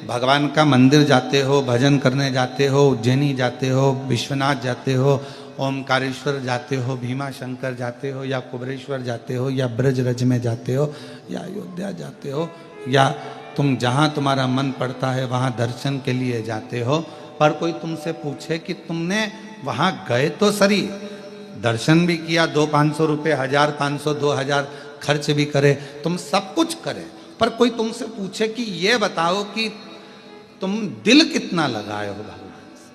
S1: भगवान का मंदिर जाते हो, भजन करने जाते हो, उज्जैनी जाते हो, विश्वनाथ जाते हो, ओमकारेश्वर जाते हो, भीमा शंकर जाते हो, या कुबरेश्वर जाते हो, या ब्रजरज में जाते हो, या अयोध्या जाते हो, या तुम जहाँ तुम्हारा मन पड़ता है वहाँ दर्शन के लिए जाते हो, पर कोई तुमसे पूछे कि तुमने वहाँ गए तो सही, दर्शन भी किया, 200-500 रुपये, 1000-500, 2000 खर्च भी करे, तुम सब कुछ करे, पर कोई तुमसे पूछे कि ये बताओ कि तुम दिल कितना लगाए हो भगवान से,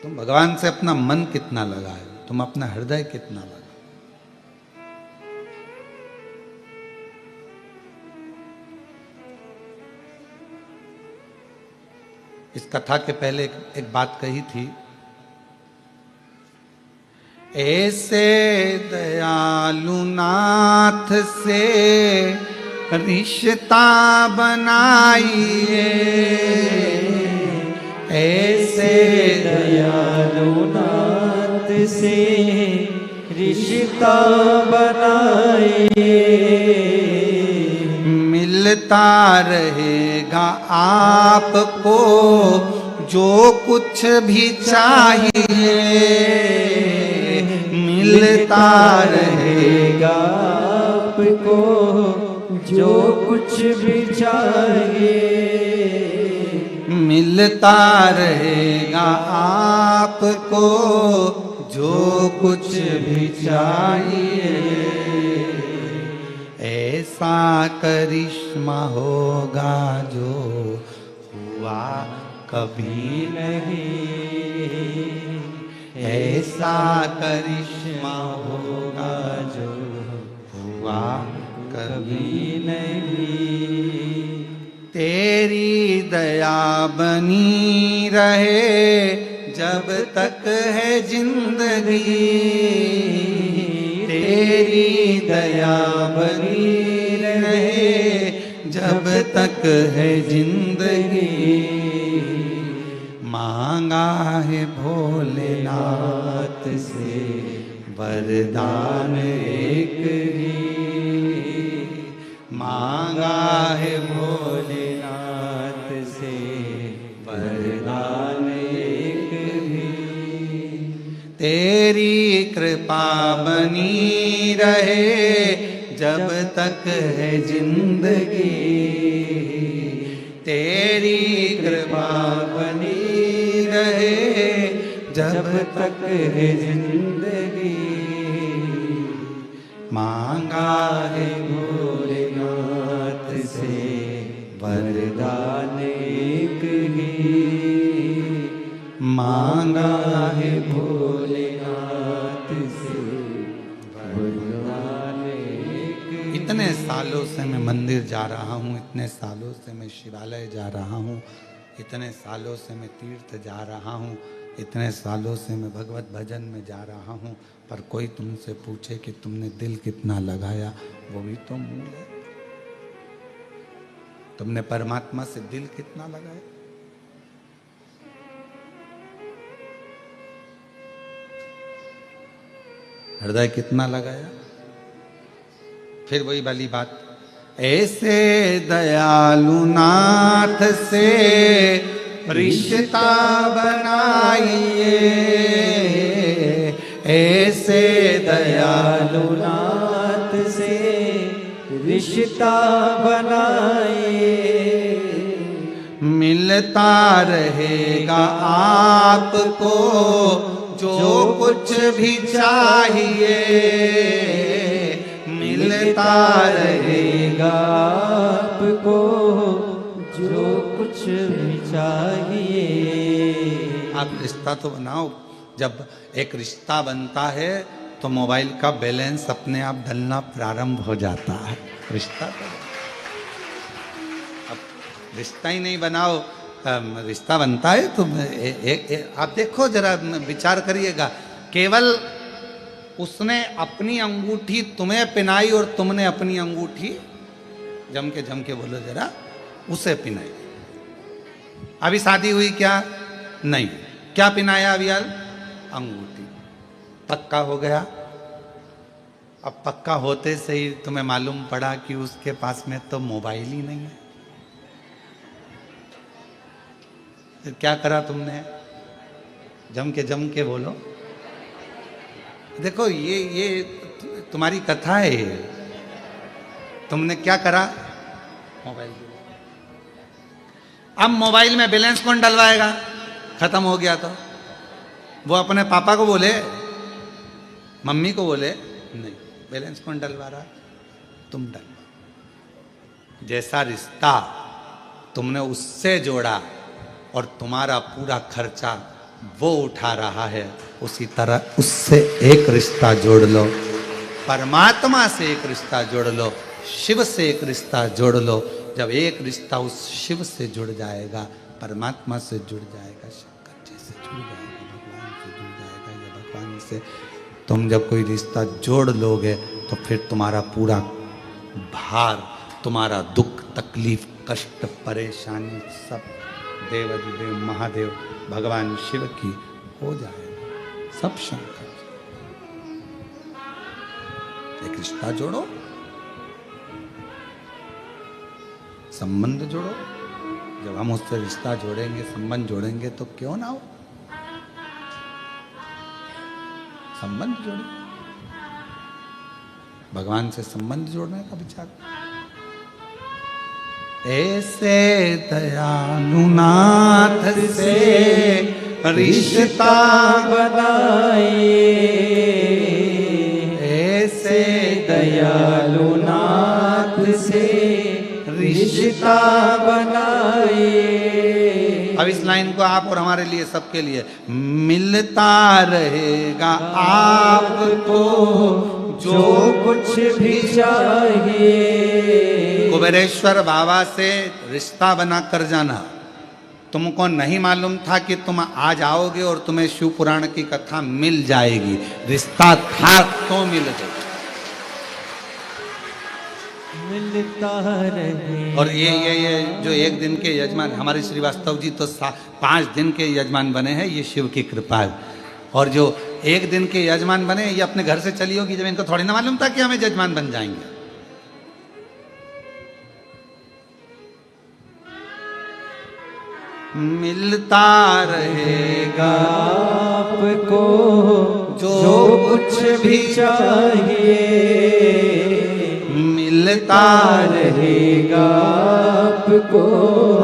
S1: तुम भगवान से अपना मन कितना लगाए हो, तुम अपना हृदय कितना लगाए। इस कथा के पहले एक बात कही थी ऐसे दयालु नाथ से रिश्ता बनाइए, ऐसे
S2: दयालु नाथ से रिश्ता बनाइए,
S1: मिलता रहेगा आपको जो कुछ भी चाहिए, मिलता रहेगा
S2: आपको जो कुछ भी चाहिए,
S1: मिलता रहेगा आपको जो कुछ भी चाहिए। ऐसा करिश्मा होगा जो हुआ कभी नहीं, ऐसा करिश्मा होगा जो हुआ कभी नहीं। तेरी दया बनी रहे जब तक है जिंदगी, तेरी दया बनी रहे जब तक है जिंदगी। मांगा है भोलेनाथ से वरदान एक ही, मांगा है भोलेनाथ से वरदान एक ही। तेरी कृपा बनी रहे जब तक है जिंदगी, तेरी कृपा बनी रहे जब तक है जिंदगी। मांगा है भोलेनाथ से वरदान एक ही, मांगा है भोलेनाथ से वरदान एक ही। इतने सालों से मैं मंदिर जा रहा हूँ, इतने सालों से मैं शिवालय जा रहा हूँ, इतने सालों से मैं तीर्थ जा रहा हूँ, इतने सालों से मैं भगवत भजन में जा रहा हूँ, पर कोई तुमसे पूछे कि तुमने दिल कितना लगाया, वो भी तो मूल है। तुमने परमात्मा से दिल कितना लगाया? हृदय कितना लगाया? फिर वही वाली बात, ऐसे दयालु नाथ से रिश्ता बनाइए, ऐसे दयालु
S2: नाथ से रिश्ता बनाइए,
S1: मिलता रहेगा आपको जो कुछ भी चाहिए, मिलता रहेगा
S2: आपको जो कुछ भी चाहिए।
S1: आप रिश्ता तो बनाओ। जब एक रिश्ता बनता है तो मोबाइल का बैलेंस अपने आप डलना प्रारंभ हो जाता है। रिश्ता तो अब रिश्ता ही नहीं बनाओ, रिश्ता बनता है तो आप देखो जरा विचार करिएगा, केवल उसने अपनी अंगूठी तुम्हें पिनाई और तुमने अपनी अंगूठी जम के बोलो जरा उसे पिनाई। अभी शादी हुई क्या? नहीं। क्या पिनाया अभी यार? अंगूठी। पक्का हो गया। अब पक्का होते से ही तुम्हें मालूम पड़ा कि उसके पास में तो मोबाइल ही नहीं है। फिर क्या करा तुमने? जम के बोलो। देखो ये तुम्हारी कथा है। ये तुमने क्या करा? मोबाइल। अब मोबाइल में बैलेंस कौन डलवाएगा? खत्म हो गया तो वो अपने पापा को बोले, मम्मी को बोले, नहीं, बैलेंस कौन डलवा रहा? तुम डलवा। जैसा रिश्ता तुमने उससे जोड़ा और तुम्हारा पूरा खर्चा वो उठा रहा है, उसी तरह उससे एक रिश्ता जोड़ लो, परमात्मा से एक रिश्ता जोड़ लो, शिव से एक रिश्ता जोड़ लो। जब एक रिश्ता उस शिव से जुड़ जाएगा, परमात्मा से जुड़ जाएगा, शंकर जी से जुड़ जाएगा, भगवान से जुड़ जाएगा, या भगवान से तुम जब कोई रिश्ता जोड़ लोगे तो फिर तुम्हारा पूरा भार, तुम्हारा दुख, तकलीफ, कष्ट, परेशानी सब देवाधिदेव महादेव भगवान शिव की हो जाएगा, सब शंकर। एक रिश्ता जोड़ो, संबंध जोड़ो। जब हम उससे रिश्ता जोड़ेंगे, संबंध जोड़ेंगे तो क्यों ना हो, संबंध जोड़ो, भगवान से संबंध जोड़ने का विचार। ऐसे दयालुनाथ से रिश्ता
S2: बनाए,
S1: ऐसे
S2: दयालुनाथ से रिश्ता बनाए।
S1: अब इस लाइन को आप और हमारे लिए, सबके लिए, मिलता रहेगा आपको
S2: जो कुछ भी चाहिए।
S1: कुबेरेश्वर बाबा से रिश्ता बना कर जाना। तुमको नहीं मालूम था कि तुम आज आओगे और तुम्हें शिव पुराण की कथा मिल जाएगी, रिश्ता था तो मिल गई।
S2: मिलता रहे।
S1: और ये जो एक दिन के यजमान हमारे श्रीवास्तव जी तो 5 दिन के यजमान बने हैं, ये शिव की कृपा है। और जो एक दिन के यजमान बने, ये अपने घर से चली होगी, जब इनको थोड़ी ना मालूम था कि हमें यजमान बन जाएंगे। मिलता रहेगा
S2: आपको
S1: जो
S2: कुछ भी चाहिए।
S1: मिलता
S2: रहेगा आपको।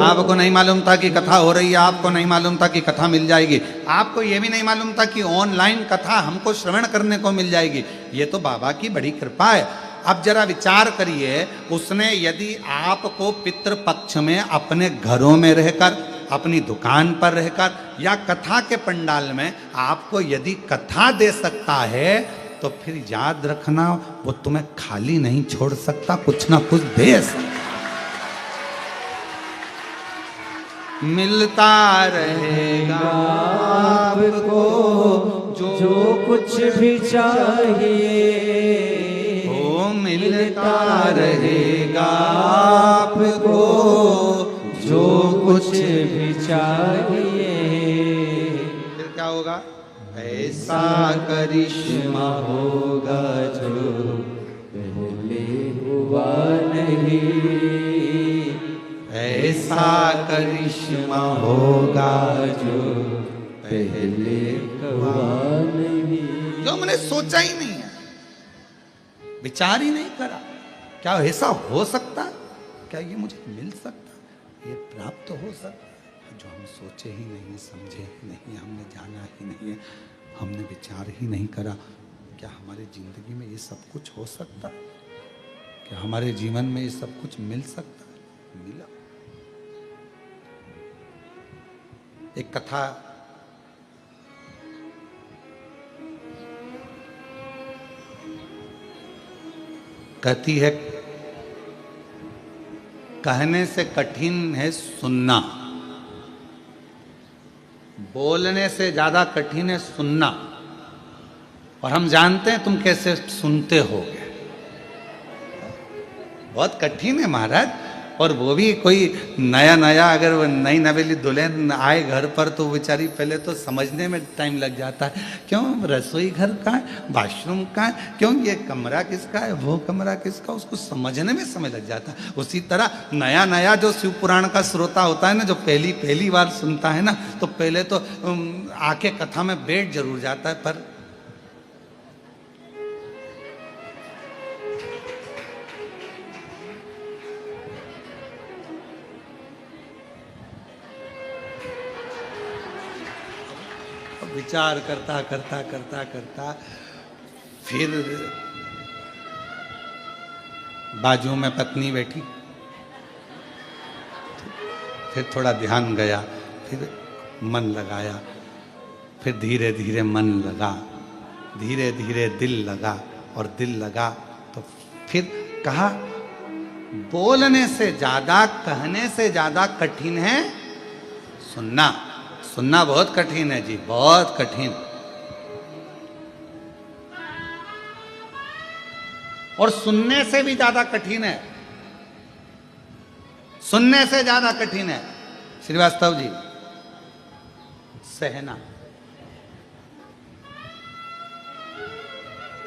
S1: आपको नहीं मालूम था कि कथा हो रही है, आपको नहीं मालूम था कि कथा मिल जाएगी, आपको यह भी नहीं मालूम था कि ऑनलाइन कथा हमको श्रवण करने को मिल जाएगी। ये तो बाबा की बड़ी कृपा है। अब जरा विचार करिए, उसने यदि आपको पितृपक्ष में अपने घरों में रहकर, अपनी दुकान पर रहकर या कथा के पंडाल में आपको यदि कथा दे सकता है, तो फिर याद रखना वो तुम्हें खाली नहीं छोड़ सकता, कुछ ना कुछ दे सकता। मिलता रहेगा
S2: आपको जो कुछ भी चाहिए।
S1: ओ मिलता रहेगा आपको
S2: जो कुछ भी चाहिए।
S1: फिर क्या होगा? ऐसा करिश्मा
S2: होगा जो पहले हुआ नहीं।
S1: ऐसा करिश्मा होगा
S2: जो पहले हुआ नहीं।
S1: जो मैंने सोचा ही नहीं है, विचार ही नहीं करा। क्या ऐसा हो सकता है? क्या ये मुझे मिल सकता है? ये प्राप्त हो सकता है? जो हम सोचे ही नहीं, समझे ही नहीं, हमने जाना ही नहीं है, हमने विचार ही नहीं करा। क्या हमारी जिंदगी में ये सब कुछ हो सकता है? क्या हमारे जीवन में ये सब कुछ मिल सकता है? मिला। एक कथा कहती है, कहने से कठिन है सुनना, बोलने से ज्यादा कठिन है सुनना। और हम जानते हैं तुम कैसे सुनते होगे। बहुत कठिन है महाराज। और वो भी कोई नया नया, अगर वो नई नवेली दुल्हन आए घर पर तो बेचारी पहले तो समझने में टाइम लग जाता है। क्यों रसोई घर कहाँ है, वॉशरूम कहाँ है, क्यों ये कमरा किसका है, वो कमरा किसका, उसको समझने में समय लग जाता है। उसी तरह नया नया जो शिव पुराण का श्रोता होता है ना, जो पहली बार सुनता है ना, तो पहले तो आके कथा में बैठ जरूर जाता है, पर विचार करता करता करता करता फिर बाजू में पत्नी बैठी, फिर थोड़ा ध्यान गया, फिर मन लगाया, फिर धीरे धीरे मन लगा, धीरे धीरे दिल लगा, और दिल लगा तो फिर कहा, बोलने से ज्यादा, कहने से ज्यादा कठिन है सुनना। सुनना बहुत कठिन है जी, बहुत कठिन। और सुनने से भी ज्यादा कठिन है, सुनने से ज्यादा कठिन है श्रीवास्तव जी, सहना।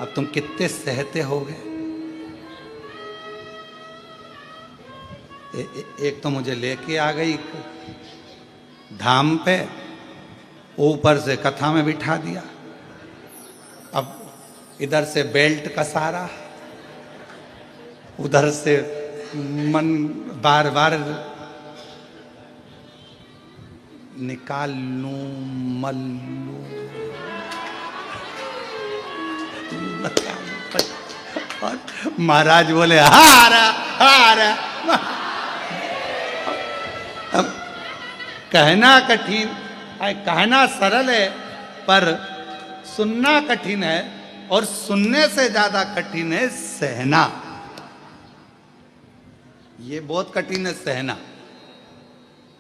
S1: अब तुम कितने सहते होगे। एक तो मुझे लेके आ गई धाम पे, ऊपर से कथा में बिठा दिया, अब इधर से बेल्ट का सहारा, उधर से मन बार बार निकाल लूं मल लूं, और महाराज बोले हारा हारा। अब कहना कठिन, कहना सरल है पर सुनना कठिन है, और सुनने से ज्यादा कठिन है सहना। ये बहुत कठिन है सहना,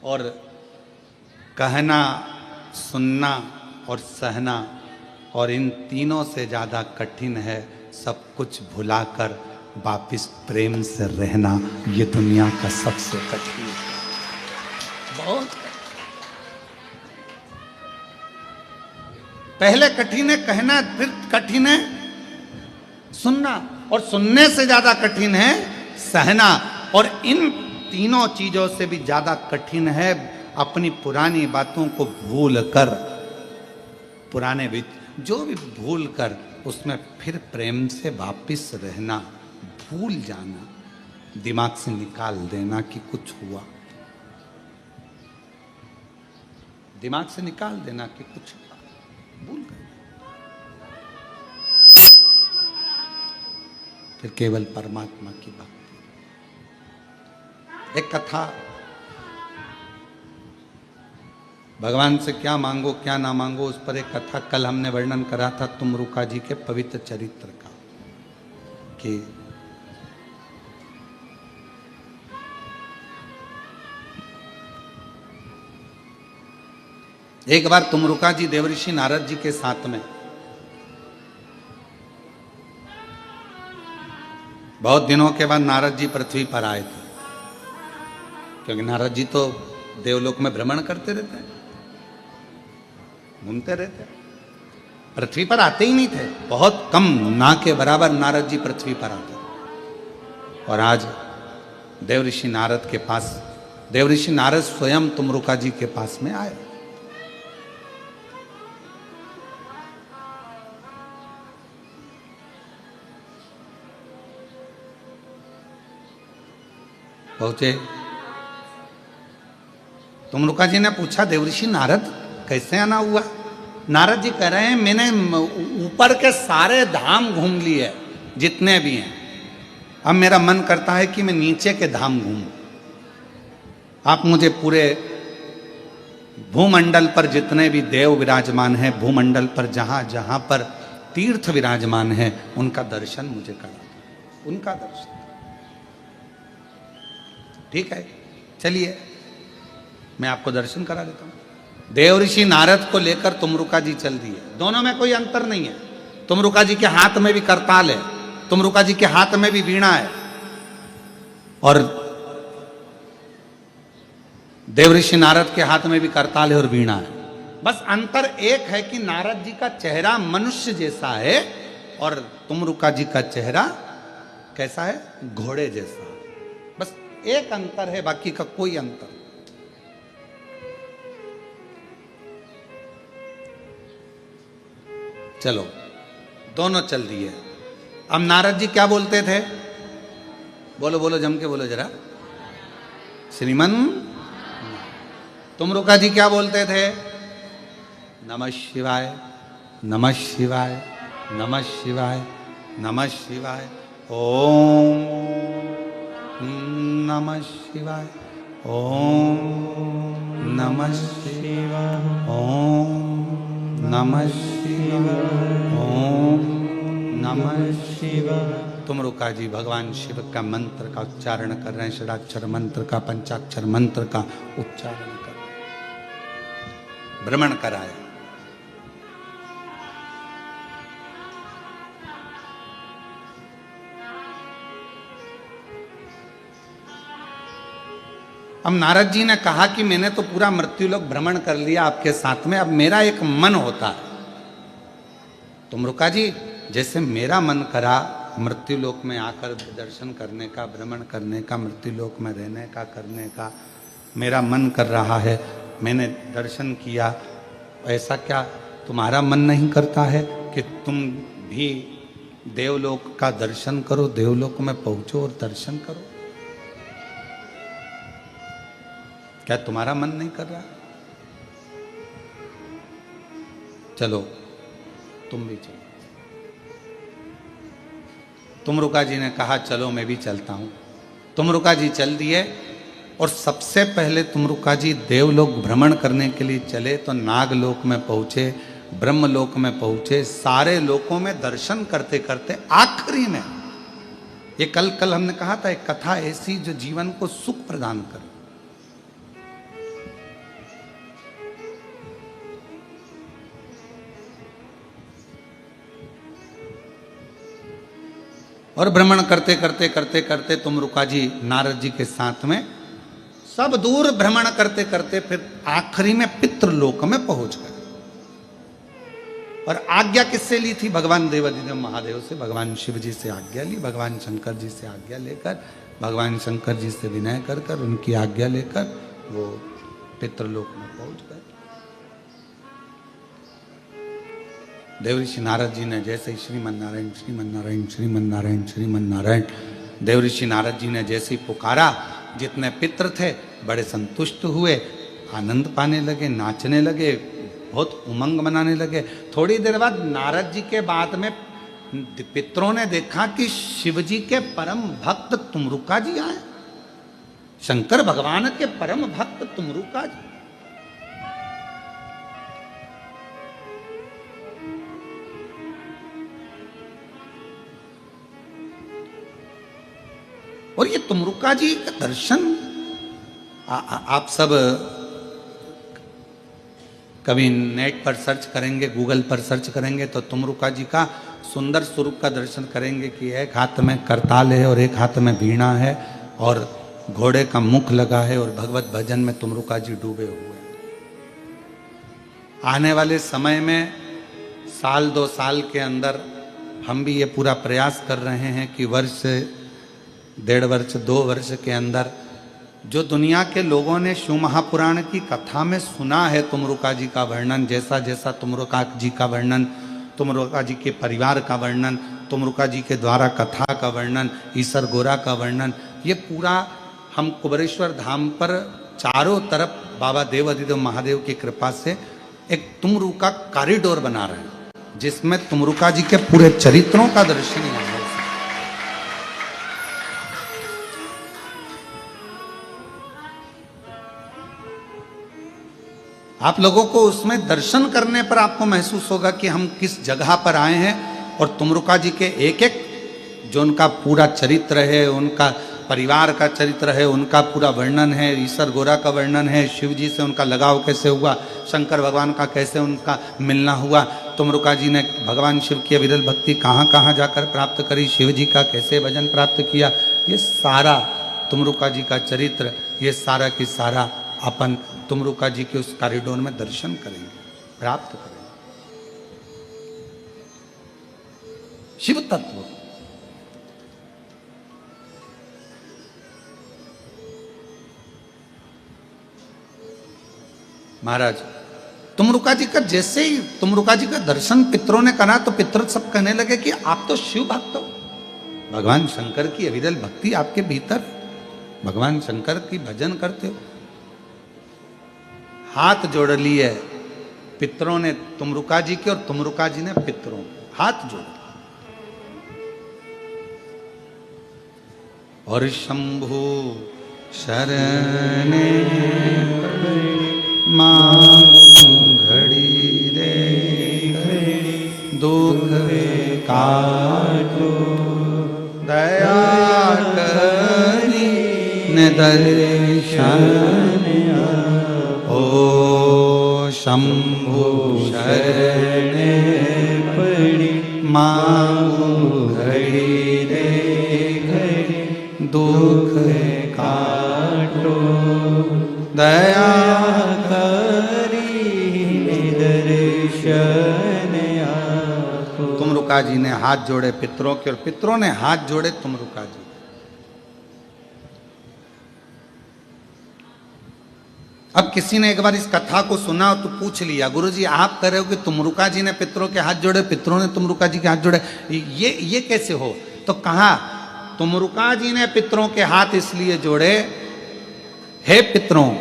S1: और कहना, सुनना और सहना, और इन तीनों से ज्यादा कठिन है सब कुछ भुलाकर वापिस प्रेम से रहना। ये दुनिया का सबसे कठिन है, बहुत पहले कठिन है कहना, फिर कठिन है सुनना, और सुनने से ज्यादा कठिन है सहना, और इन तीनों चीजों से भी ज्यादा कठिन है अपनी पुरानी बातों को भूल कर, पुराने जो भी भूल कर उसमें फिर प्रेम से वापिस रहना, भूल जाना, दिमाग से निकाल देना कि कुछ हुआ, दिमाग से निकाल देना कि कुछ हुआ, भूल गए, फिर केवल परमात्मा की भक्ति। एक कथा, भगवान से क्या मांगो क्या ना मांगो, उस पर एक कथा कल हमने वर्णन करा था तुमरुका जी के पवित्र चरित्र का, कि एक बार तुमरुका जी देवऋषि नारद जी के साथ में, बहुत दिनों के बाद नारद जी पृथ्वी पर आए थे, क्योंकि नारद जी तो देवलोक में भ्रमण करते रहते हैं, घूमते रहते हैं, पृथ्वी पर आते ही नहीं थे, बहुत कम, ना के बराबर नारद जी पृथ्वी पर आते। और आज देवऋषि नारद के पास, देवऋषि नारद स्वयं तुमरुका जी के पास में आए। पहुंचे, तुमरुका जी ने पूछा देवऋषि नारद कैसे आना हुआ। नारद जी कह रहे हैं मैंने ऊपर के सारे धाम घूम लिए जितने भी हैं, अब मेरा मन करता है कि मैं नीचे के धाम घूमूं। आप मुझे पूरे भूमंडल पर जितने भी देव विराजमान हैं, भूमंडल पर जहां जहां पर तीर्थ विराजमान हैं, उनका दर्शन मुझे करा दो, उनका दर्शन। ठीक है, चलिए मैं आपको दर्शन करा देता हूं। देवऋषि नारद को लेकर तुमरुका जी चल दिए, दोनों में कोई अंतर नहीं है। तुमरुका जी के हाथ में भी करताल है, तुमरुका जी के हाथ में भी वीणा है, और देवऋषि नारद के हाथ में भी करताल है और वीणा है। बस अंतर एक है कि नारद जी का चेहरा मनुष्य जैसा है और तुमरुका जी का चेहरा कैसा है, घोड़े जैसा। बस एक अंतर है, बाकी का कोई अंतर। चलो दोनों चल दिए। अब नारद जी क्या बोलते थे, बोलो बोलो जम के बोलो जरा, श्रीमन। तुमरुका जी क्या बोलते थे, नमः शिवाय नमः शिवाय नमः शिवाय नमः शिवाय, ओम नमः शिवाय, ओम नमः शिवाय, ओम नमः शिवाय, ओम नमः शिवाय। तुमरुका जी भगवान शिव का मंत्र का उच्चारण कर रहे हैं, षडाक्षर मंत्र का, पंचाक्षर मंत्र का उच्चारण कर रहे हैं, भ्रमण कराया। अब नारद जी ने कहा कि मैंने तो पूरा मृत्युलोक भ्रमण कर लिया आपके साथ में, अब मेरा एक मन होता है। तुमरुका जी, जैसे मेरा मन करा मृत्युलोक में आकर दर्शन करने का, भ्रमण करने का, मृत्युलोक में रहने का, करने का मेरा मन कर रहा है, मैंने दर्शन किया, ऐसा क्या तुम्हारा मन नहीं करता है कि तुम भी देवलोक का दर्शन करो, देवलोक में पहुंचो और दर्शन करो? क्या तुम्हारा मन नहीं कर रहा? चलो तुम भी चलो। तुमरुका जी ने कहा चलो मैं भी चलता हूं। तुमरुका जी चल दिए और सबसे पहले तुमरुका जी देवलोक भ्रमण करने के लिए चले तो नागलोक में पहुंचे, ब्रह्मलोक में पहुंचे, सारे लोकों में दर्शन करते करते आखिरी में ये कल हमने कहा था एक कथा ऐसी जो जीवन को सुख प्रदान करे। और भ्रमण करते करते करते करते तुमरुका जी नारद जी के साथ में सब दूर भ्रमण करते करते फिर आखिरी में पितृलोक में पहुंच गए। और आज्ञा किससे ली थी? भगवान देवाधिदेव महादेव से, भगवान शिव जी से आज्ञा ली, भगवान शंकर जी से आज्ञा लेकर, भगवान शंकर जी से विनय कर कर उनकी आज्ञा लेकर वो पितृलोक में पहुंच गए। देवऋषि नारद जी ने जैसे ही श्रीमन नारायण श्रीमन नारायण श्रीमन नारायण श्रीमन नारायण, देवऋषि नारद जी ने जैसे ही पुकारा, जितने पितृ थे बड़े संतुष्ट हुए, आनंद पाने लगे, नाचने लगे, बहुत उमंग मनाने लगे। थोड़ी देर बाद नारद जी के बाद में पितरों ने देखा कि शिव जी के परम भक्त तुमरुका जी आए, शंकर भगवान के परम भक्त तुमरुका जी। और ये तुमरुका जी का दर्शन आप सब कभी नेट पर सर्च करेंगे, गूगल पर सर्च करेंगे तो तुमरुका जी का सुंदर स्वरूप का दर्शन करेंगे कि एक हाथ में करताल है और एक हाथ में वीणा है और घोड़े का मुख लगा है और भगवत भजन में तुमरुका जी डूबे हुए हैं। आने वाले समय में साल 2 साल के अंदर हम भी ये पूरा प्रयास कर रहे हैं कि वर्ष 1.5 वर्ष 2 वर्ष के अंदर जो दुनिया के लोगों ने शिव महापुराण की कथा में सुना है तुमरुका जी का वर्णन, जैसा जैसा तुमरुका जी का वर्णन, तुमरुका जी के परिवार का वर्णन, तुमरुका जी के द्वारा कथा का वर्णन, ईसर गोरा का वर्णन, ये पूरा हम कुबेरेश्वर धाम पर चारों तरफ बाबा देवाधिदेव महादेव की कृपा से एक तुमरुका कॉरिडोर बना रहे हैं जिसमें तुमरुका जी के पूरे चरित्रों का दर्शन यहाँ है। आप लोगों को उसमें दर्शन करने पर आपको महसूस होगा कि हम किस जगह पर आए हैं और तुमरुका जी के एक एक जो उनका पूरा चरित्र है, उनका परिवार का चरित्र है, उनका पूरा वर्णन है, ईसर गोरा का वर्णन है, शिव जी से उनका लगाव कैसे हुआ, शंकर भगवान का कैसे उनका मिलना हुआ, तुमरुका जी ने भगवान शिव की अविरल भक्ति कहाँ कहाँ जाकर प्राप्त करी, शिव जी का कैसे भजन प्राप्त किया, ये सारा तुमरुका जी का चरित्र, ये सारा की सारा अपन तुमरुका जी के उस कॉरिडोर में दर्शन करेंगे, प्राप्त करेंगे। शिव तत्व महाराज तुमरुका जी का जैसे ही तुमरुका जी का दर्शन पितरों ने करा तो पितर सब कहने लगे कि आप तो शिव भक्त हो, भगवान शंकर की अविरल भक्ति आपके भीतर, भगवान शंकर की भजन करते हो। हाथ जोड़ लिए पितरों ने तुमरुका जी के और तुमरुका जी ने पितरों के हाथ जोड़ लिए। और शंभु शरण मांगू घड़ी रे दुख काटो दया करी न दर्शन ओ शंभु शरण पड़ी मांगू घड़ी रे घड़ी दुख काटो दया
S2: दर्शन आपको।
S1: तुमरुका जी ने हाथ जोड़े पितरों के और पितरों ने हाथ जोड़े तुमरुका जी। अब किसी ने एक बार इस कथा को सुना तो पूछ लिया, गुरु जी आप कह रहे हो कि तुमरुका जी ने पितरों के हाथ जोड़े, पितरों ने तुमरुका जी के हाथ जोड़े, ये कैसे हो? तो कहा तुमरुका जी ने पितरों के हाथ इसलिए जोड़े, हे पितरों,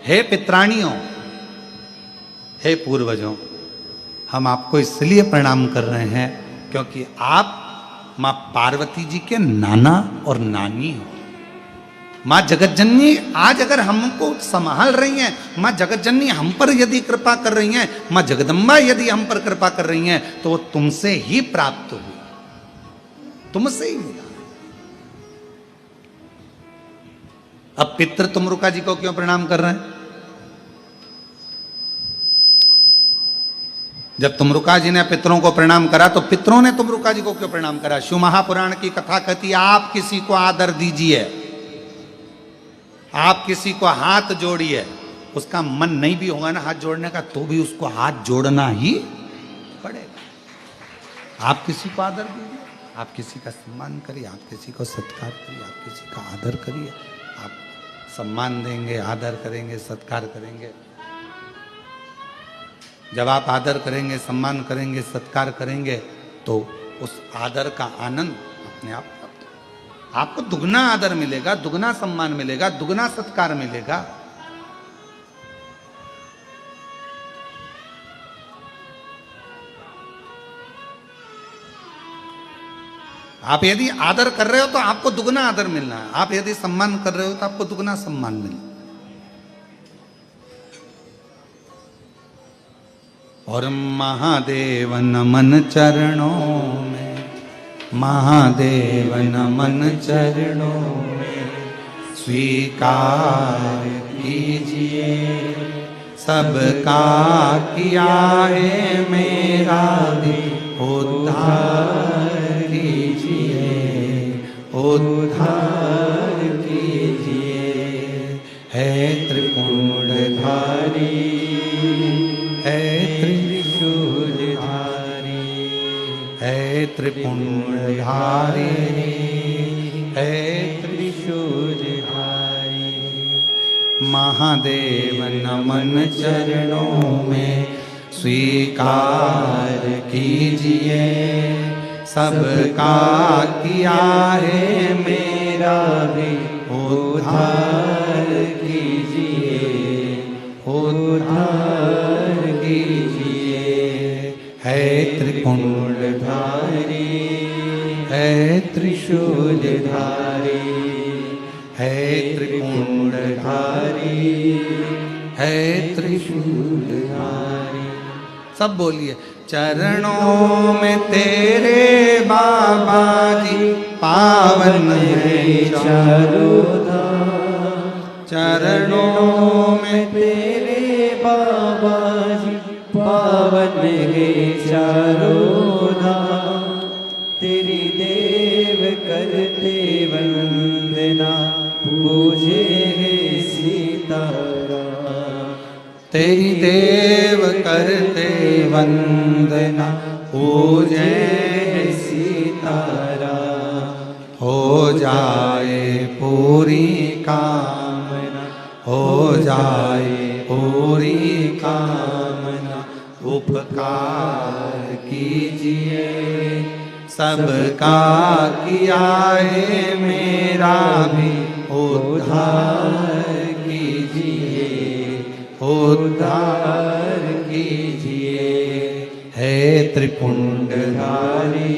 S1: हे पित्राणियों, हे पूर्वजों, हम आपको इसलिए प्रणाम कर रहे हैं क्योंकि आप मां पार्वती जी के नाना और नानी हो। मां जगतजननी आज अगर हमको संभाल रही हैं, मां जगतजननी हम पर यदि कृपा कर रही हैं, मां जगदम्बा यदि हम पर कृपा कर रही हैं, तो वो तुमसे ही प्राप्त हुई, तुमसे ही मिला। अब पितृ तुमरुका जी को क्यों प्रणाम कर रहे हैं? जब तुमरुका जी ने पितरों को प्रणाम करा तो पितरों ने तुमरुका जी को क्यों प्रणाम करा? शिव महापुराण की कथा कहती है आप किसी को आदर दीजिए, आप किसी को हाथ जोड़िए, उसका मन नहीं भी होगा ना हाथ जोड़ने का तो भी उसको हाथ जोड़ना ही पड़ेगा। आप किसी को आदर दीजिए, आप किसी का सम्मान करिए, आप किसी को सत्कार करिए, आप किसी का आदर करिए। आप सम्मान देंगे, आदर करेंगे, सत्कार करेंगे, जब आप आदर करेंगे, सम्मान करेंगे, सत्कार करेंगे तो उस आदर का आनंद अपने आप आपको दुगना आदर मिलेगा, दुगना सम्मान मिलेगा, दुगना सत्कार मिलेगा। आप यदि आदर कर रहे हो तो आपको दुगना आदर मिलना है, आप यदि सम्मान कर रहे हो तो आपको दुगना सम्मान मिलना। और महादेव नमन चरणों में, महादेव नमन चरणों में, स्वीकार कीजिए सबका किया है मेरा भी उद्धार कीजिए, उद्धार कीजिए। है त्रिपुंडधारी, है त्रिशूलधारी, है त्रिपुंडधारी, है त्रिशूलधारी। महादेव नमन चरणों में, स्वीकार कीजिए सबका किया है मेरा भी उद्धार कीजिए, उद्धार कीजिए। है त्रिपुंडधारी, है त्रिशूलधारी, है त्रिपुंडधारी, है त्रिशूलधारी। सब बोलिए। चरणों में तेरे बाबा जी पावन है चारों धाम, चरणों में
S2: तेरे बाबा जी पावन है चारों धाम। तेरी देव करते वंदना, पूजे है सीताराम।
S1: तेरी देव करते वंदना, पूजे
S2: सीताराम।
S1: हो जाए पूरी कामना, हो जाए पूरी कामना। उपकार कीजिए सबका किया है मेरा भी उद्धार कीजिए, उद्धार कीजिए। है त्रिपुंडधारी,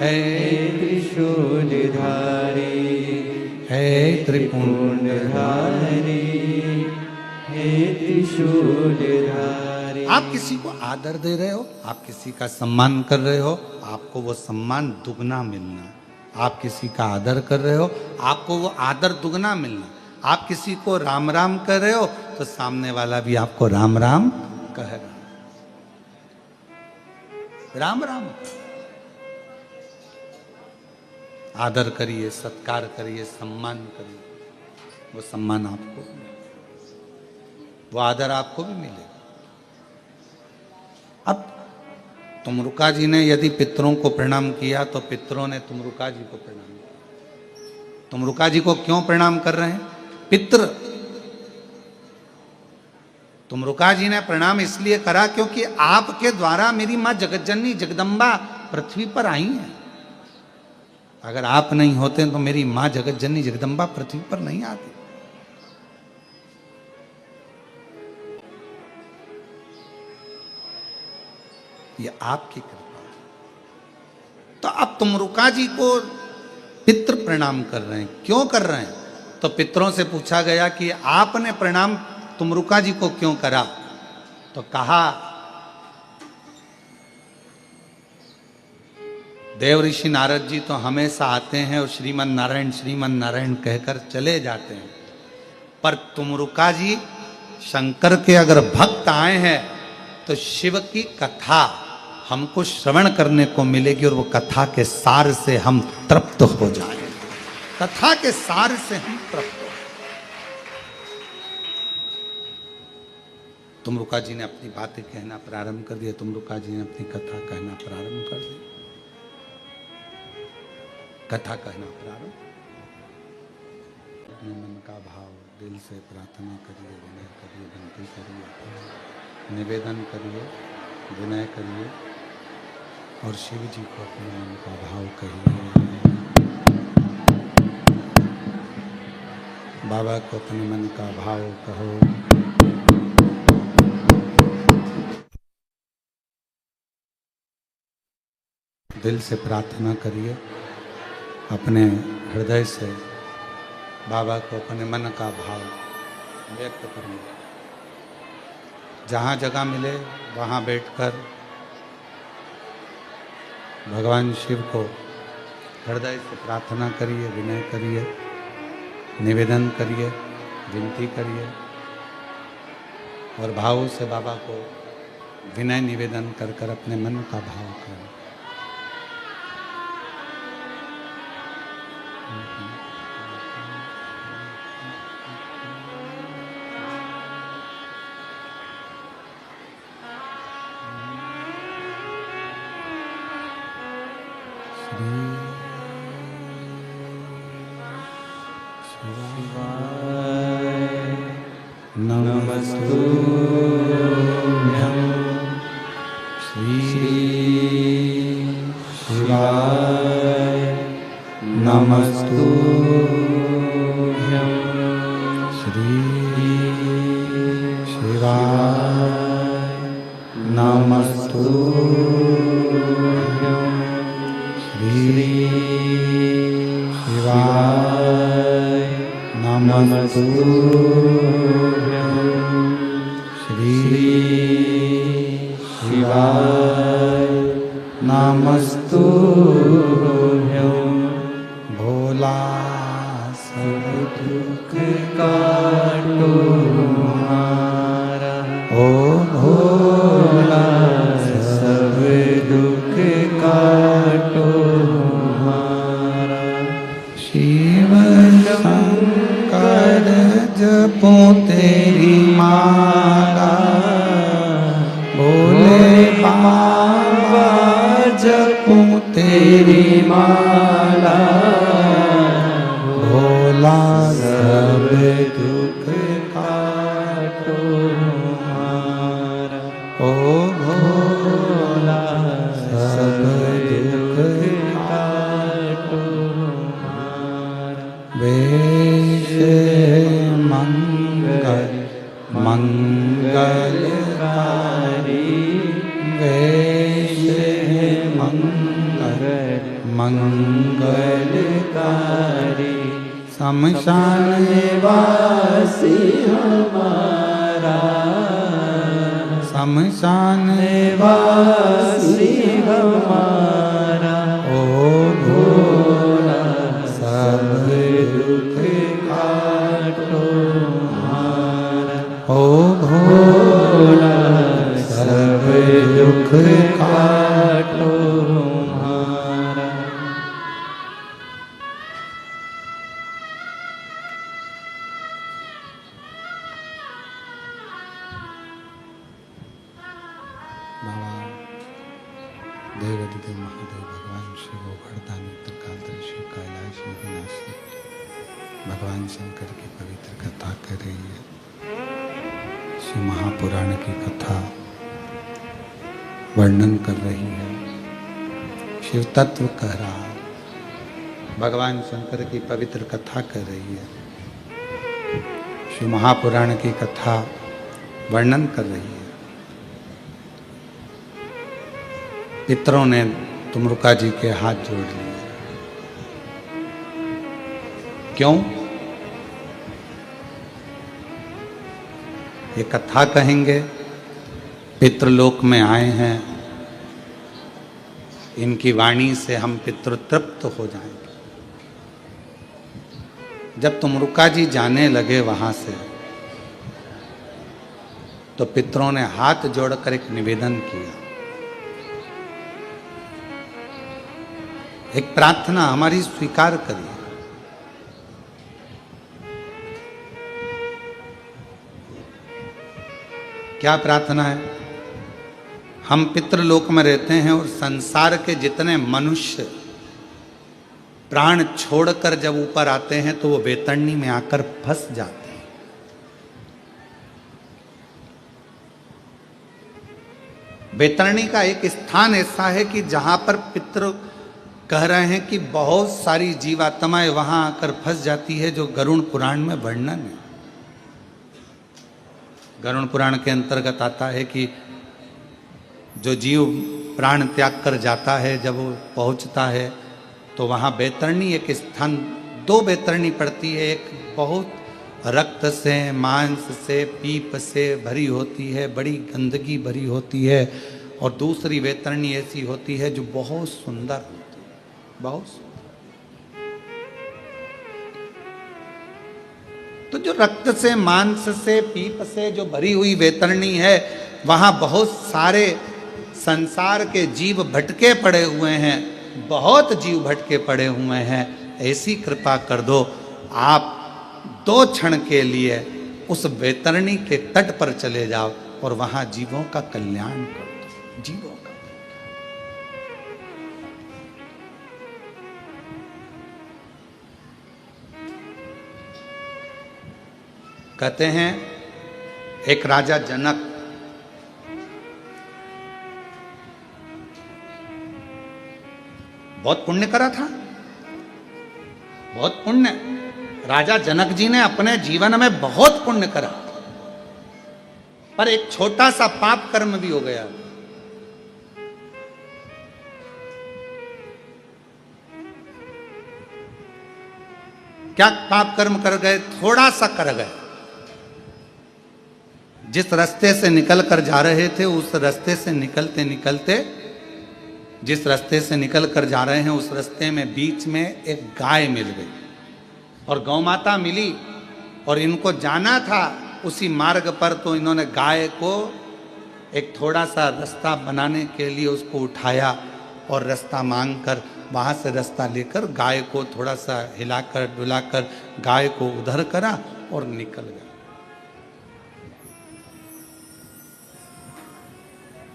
S1: है
S2: त्रिशूलधारी,
S1: है त्रिपुंडधारी,
S2: है त्रिशूलधारी।
S1: आप किसी को आदर दे रहे हो, आप किसी का सम्मान कर रहे हो, आपको वो सम्मान दुगना मिलना। आप किसी का आदर कर रहे हो, आपको वो आदर दुगना मिलना। आप किसी को राम राम कर रहे हो तो सामने वाला भी आपको राम राम कह रहा। राम राम। आदर करिए, सत्कार करिए, सम्मान करिए। वो सम्मान आपको भी मिलेगा, वो आदर आपको भी मिलेगा। अब तुमरुका जी ने यदि पितरों को प्रणाम किया तो पितरों ने तुमरुका जी को प्रणाम किया। तुमरुका जी को क्यों प्रणाम कर रहे हैं? पितृ। तुमरुका जी ने प्रणाम इसलिए करा क्योंकि आपके द्वारा मेरी मां जगतजननी जगदम्बा पृथ्वी पर आई हैं। अगर आप नहीं होते तो मेरी मां जगतजननी जगदम्बा पृथ्वी पर नहीं आती। ये आपकी कृपा है। तो अब तुमरुका जी को पितृ प्रणाम कर रहे हैं। क्यों कर रहे हैं? तो पितरों से पूछा गया कि आपने प्रणाम तुमरुका जी को क्यों करा? तो कहा देव ऋषि नारद जी तो हमेशा आते हैं और श्रीमन नारायण कहकर चले जाते हैं, पर तुमरुका जी शंकर के अगर भक्त आए हैं तो शिव की कथा हमको श्रवण करने को मिलेगी और वो कथा के सार से हम तृप्त हो जाएंगे। कथा के सार से हम तृप्त हो। तुमरुका जी ने अपनी बातें कहना प्रारंभ कर दिया। तुमरुका जी ने अपनी कथा कहना प्रारंभ कर दी। कथा कहना प्रारंभ। अपने मन का भाव दिल से प्रार्थना करिए, विनय करिए, विनती करिए, निवेदन करिए, विनय करिए और शिव जी को अपने मन का भाव कहिए। बाबा को अपने मन का भाव कहो। दिल से प्रार्थना करिए, अपने हृदय से बाबा को अपने मन का भाव व्यक्त करिए। जहाँ जगह मिले वहाँ बैठकर भगवान शिव को हृदय से प्रार्थना करिए, विनय करिए, निवेदन करिए, विनती करिए और भाव से बाबा को विनय निवेदन कर कर अपने मन का भाव करें।
S2: नमस्तुभ्यं श्री शिवाय नमस्तुभ्यं श्री शिवाय नमस्तुभ्यं श्री शिवाय नमस्तुभ्यं श्री शिवाय नमस्तुभ्यं। भोला सब दुख काटो हमारा, ओ भोला सब दुख काटो हमारा। शिव शंकर जपो तेरी माला, भोले बाबा जपो तेरी माला। भोला सब दुख काटो हमारा, ओ भोला सब दुख काटो हमारा। वेश मंगल मंगलकारी, वेश मंगल मंगलकारी। शमशान वासी हमारा, शमशान वासी हमारा। ओ भोला सब दुख काटो हमारा, ओ भोला सब दुख काटो हमारा।
S1: आदिदेव महादेव भगवान शिव गोवर्धन त्रिकालदर्शी कैलाशी विनाशी भगवान शंकर की पवित्र कथा कर रही है। शिव महापुराण की कथा वर्णन कर रही है, शिव तत्व कह रहा है, भगवान शंकर की पवित्र कथा कर रही है, शिव महापुराण की कथा वर्णन कर रही है। पितरों ने तुमरुका जी के हाथ जोड़ लिए। क्यों? ये कथा कहेंगे, पितृलोक में आए हैं, इनकी वाणी से हम पितृतृप्त हो जाएंगे। जब तुमरुका जी जाने लगे वहां से, तो पितरों ने हाथ जोड़कर एक निवेदन किया, एक प्रार्थना हमारी स्वीकार करिए। क्या प्रार्थना है? हम पितृलोक में रहते हैं और संसार के जितने मनुष्य प्राण छोड़कर जब ऊपर आते हैं तो वो बैतरणी में आकर फंस जाते हैं। बैतरणी का एक स्थान ऐसा है कि जहां पर पितृ कह रहे हैं कि बहुत सारी जीवात्माएं वहां आकर फंस जाती है, जो गरुड़ पुराण में वर्णन है। गरुड़ पुराण के अंतर्गत आता है कि जो जीव प्राण त्याग कर जाता है, जब वो पहुंचता है तो वहां बैतरणी एक स्थान, दो बैतरणी पड़ती है। एक बहुत रक्त से, मांस से, पीप से भरी होती है, बड़ी गंदगी भरी होती है, और दूसरी बैतरणी ऐसी होती है जो बहुत सुंदर होती है, बहुत सुंदर। तो जो रक्त से, मांस से, पीप से जो भरी हुई बैतरणी है, वहां बहुत सारे संसार के जीव भटके पड़े हुए हैं, बहुत जीव भटके पड़े हुए हैं। ऐसी कृपा कर दो, आप 2 क्षण के लिए उस बैतरणी के तट पर चले जाओ और वहां जीवों का कल्याण कर दो, जीवों का। कहते हैं एक राजा जनक बहुत पुण्य करा था, बहुत पुण्य। राजा जनक जी ने अपने जीवन में बहुत पुण्य करा, पर एक छोटा सा पाप कर्म भी हो गया। क्या पाप कर्म कर गए? थोड़ा सा कर गए। जिस रास्ते से निकल कर जा रहे थे, उस रास्ते से निकलते निकलते, जिस रास्ते से निकल कर जा रहे हैं उस रास्ते में बीच में एक गाय मिल गई, और गौ माता मिली, और इनको जाना था उसी मार्ग पर। तो इन्होंने गाय को एक थोड़ा सा रास्ता बनाने के लिए उसको उठाया और रास्ता मांगकर वहाँ से रास्ता लेकर गाय को थोड़ा सा हिलाकर डुलाकर गाय को उधर करा और निकल गया।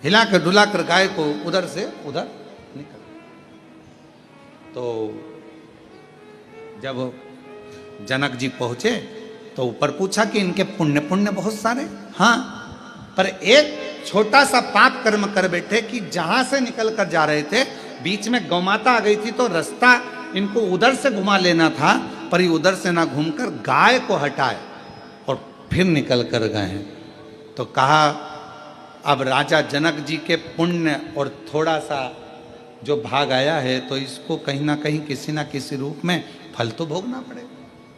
S1: हिलाकर डुलाकर गाय को उधर से उधर निकल। तो जब जनक जी पहुंचे तो ऊपर पूछा कि इनके पुण्य बहुत सारे। हाँ, पर एक छोटा सा पाप कर्म कर बैठे कि जहां से निकल कर जा रहे थे बीच में गौमाता आ गई थी, तो रास्ता इनको उधर से घुमा लेना था, पर ये उधर से ना घूमकर गाय को हटाए और फिर निकल कर गए। तो कहा अब राजा जनक जी के पुण्य और थोड़ा सा जो भाग आया है, तो इसको कहीं ना कहीं किसी ना किसी रूप में फल तो भोगना पड़ेगा।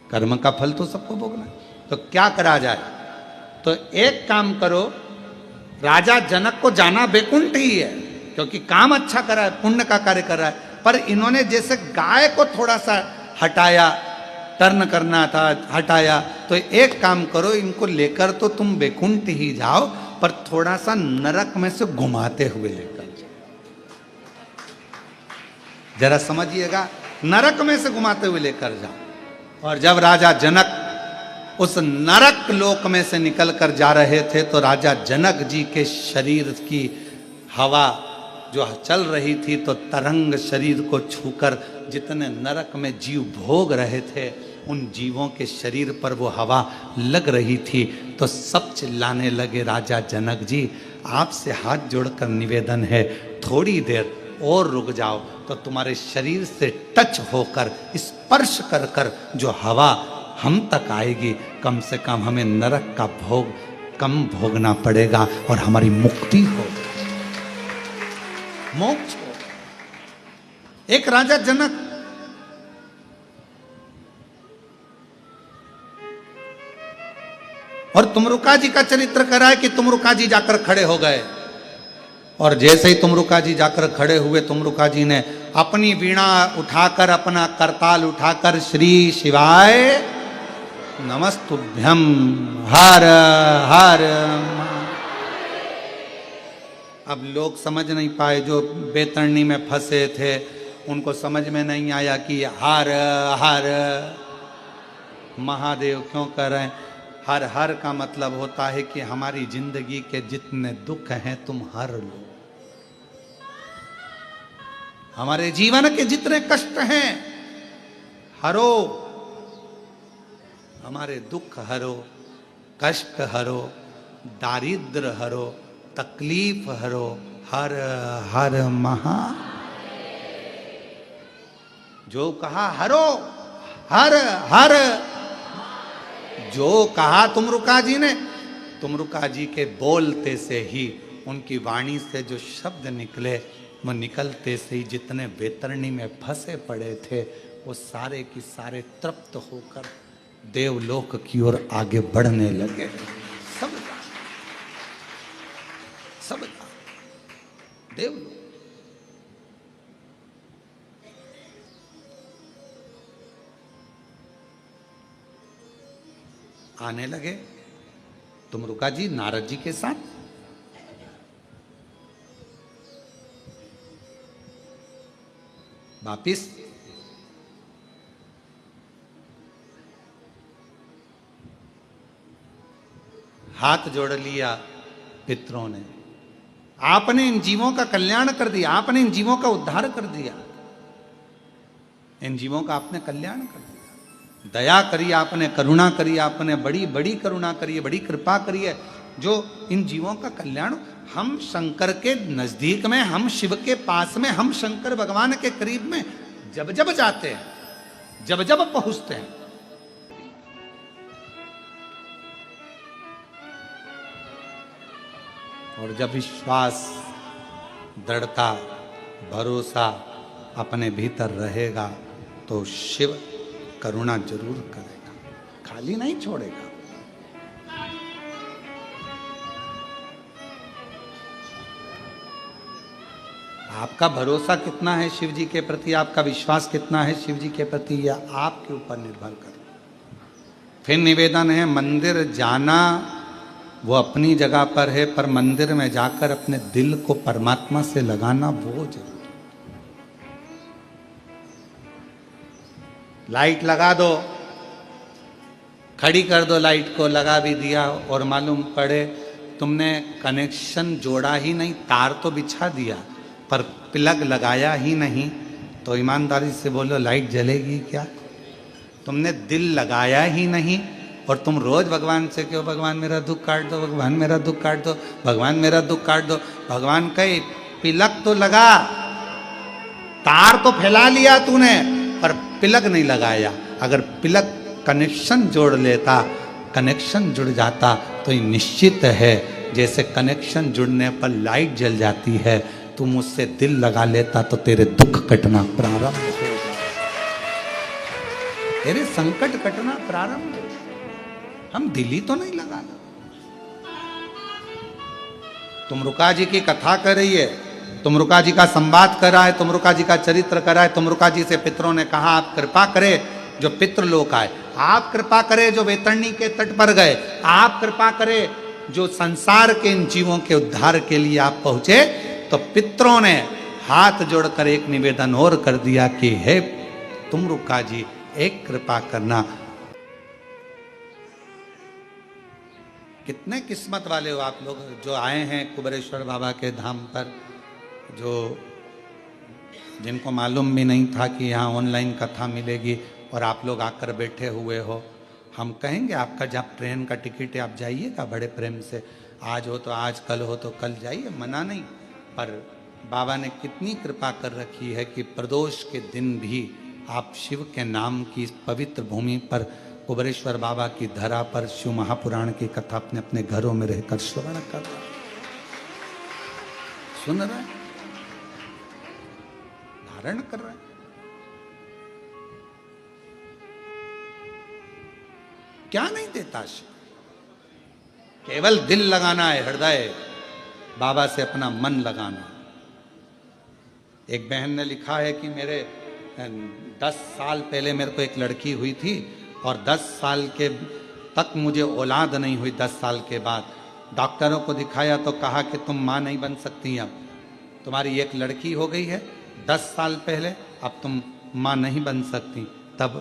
S1: कर्म का फल तो सबको भोगना। तो क्या करा जाए? तो एक काम करो, राजा जनक को जाना बैकुंठ ही है, क्योंकि काम अच्छा करा है, पुण्य का कार्य कर रहा है। पर इन्होंने जैसे गाय को थोड़ा सा हटाया, टर्न करना था, हटाया, तो एक काम करो, इनको लेकर तो तुम बैकुंठ ही जाओ, पर थोड़ा सा नरक में से घुमाते हुए लेकर जाओ। जरा समझिएगा, नरक में से घुमाते हुए लेकर जाओ। और जब राजा जनक उस नरक लोक में से निकल कर जा रहे थे, तो राजा जनक जी के शरीर की हवा जो चल रही थी तो तरंग शरीर को छूकर जितने नरक में जीव भोग रहे थे उन जीवों के शरीर पर वो हवा लग रही थी। तो सब चिल्लाने लगे, राजा जनक जी आपसे हाथ जोड़कर निवेदन है, थोड़ी देर और रुक जाओ तो तुम्हारे शरीर से टच होकर स्पर्श कर कर जो हवा हम तक आएगी, कम से कम हमें नरक का भोग कम भोगना पड़ेगा और हमारी मुक्ति हो, मोक्ष हो। एक राजा जनक और तुमरुका जी का चरित्र करा है कि तुमरुका जी जाकर खड़े हो गए और जैसे ही तुमरुका जी जाकर खड़े हुए, तुमरुका जी ने अपनी वीणा उठाकर, अपना करताल उठाकर, श्री शिवाय नमस्तुभ्यम हर हर। अब लोग समझ नहीं पाए, जो बेतरनी में फंसे थे उनको समझ में नहीं आया कि हर हर महादेव क्यों कर रहे हैं। हर हर का मतलब होता है कि हमारी जिंदगी के जितने दुख हैं तुम हर लो, हमारे जीवन के जितने कष्ट हैं हरो, हमारे दुख हरो, कष्ट हरो, दारिद्र हरो, तकलीफ हरो, हर हर महा। जो कहा हरो, हर हर, जो कहा तुमरुका जी ने, तुमरुका जी के बोलते से ही, उनकी वाणी से जो शब्द निकले, वो निकलते से ही जितने बेतरनी में फंसे पड़े थे वो सारे की सारे तृप्त होकर देवलोक की ओर आगे बढ़ने लगे। सब देवलोक आने लगे। तुमरुका जी नारद जी के साथ वापिस हाथ जोड़ लिया पितरों ने, आपने इन जीवों का कल्याण कर दिया, आपने इन जीवों का उद्धार कर दिया, इन जीवों का आपने कल्याण कर दिया, दया करी आपने, करुणा करी आपने, बड़ी बड़ी करुणा करी है, बड़ी कृपा करी है, जो इन जीवों का कल्याण। हम शंकर के नजदीक में, हम शिव के पास में, हम शंकर भगवान के करीब में जब जब जाते हैं, जब जब पहुंचते हैं, और जब विश्वास, दृढ़ता, भरोसा अपने भीतर रहेगा तो शिव करुणा जरूर करेगा, खाली नहीं छोड़ेगा। आपका भरोसा कितना है शिव जी के प्रति, आपका विश्वास कितना है शिव जी के प्रति, यह आपके ऊपर निर्भर करे। फिर निवेदन है, मंदिर जाना वो अपनी जगह पर है, पर मंदिर में जाकर अपने दिल को परमात्मा से लगाना वो जरूरी। लाइट लगा दो, खड़ी कर दो लाइट को, लगा भी दिया और मालूम पड़े तुमने कनेक्शन जोड़ा ही नहीं, तार तो बिछा दिया पर प्लग लगाया ही नहीं, तो ईमानदारी से बोलो लाइट जलेगी क्या? तुमने दिल लगाया ही नहीं और तुम रोज भगवान से क्यों, भगवान मेरा दुख काट दो, भगवान मेरा दुख काट दो, भगवान मेरा दुख काट दो। भगवान कहे पिलक तो लगा, तार तो फैला लिया तूने पर पिलक नहीं लगाया। अगर पिलक कनेक्शन जोड़ लेता, कनेक्शन जुड़ जाता तो ये निश्चित है जैसे कनेक्शन जुड़ने पर लाइट जल जाती है, तुम उससे दिल लगा लेता तो तेरे दुख कटना प्रारंभ होगा, तेरे संकट कटना प्रारंभ होगा। हम दिल ही तो नहीं लगाना। तुमरुका जी की कथा कर रही है, तुमरुका जी का संवाद कर रहा है, तुमरुका जी का चरित्र कर रहा है। तुमरुका जी से पितरों ने कहा आप कृपा करें जो पितृलोक आए, आप कृपा करें जो वैतरणी के तट पर गए, आप कृपा करें जो संसार के इन जीवों के उद्धार के लिए आप पहुंचे। तो पितरों ने हाथ जोड़कर एक निवेदन और कर दिया कि हे तुमरुका जी एक कृपा करना। कितने किस्मत वाले हो आप लोग जो आए हैं कुबेरेश्वर बाबा के धाम पर। जो जिनको मालूम भी नहीं था कि यहाँ ऑनलाइन कथा मिलेगी और आप लोग आकर बैठे हुए हो, हम कहेंगे आपका जब ट्रेन का टिकट है आप जाइएगा बड़े प्रेम से, आज हो तो आज, कल हो तो कल जाइए, मना नहीं। पर बाबा ने कितनी कृपा कर रखी है कि प्रदोष के दिन भी आप शिव के नाम की इस पवित्र भूमि पर, कुबेरेश्वर बाबा की धरा पर शिव महापुराण की कथा अपने अपने घरों में रहकर श्रवण कर रहे हैं, सुन रहे हैं, धारण कर रहे हैं। क्या नहीं देता शिव? केवल दिल लगाना है, हृदय बाबा से अपना मन लगाना। एक बहन ने लिखा है कि मेरे 10 साल पहले मेरे को एक लड़की हुई थी और 10 साल के तक मुझे औलाद नहीं हुई। 10 साल के बाद डॉक्टरों को दिखाया तो कहा कि तुम माँ नहीं बन सकती, अब तुम्हारी एक लड़की हो गई है, 10 साल पहले, अब तुम माँ नहीं बन सकती। तब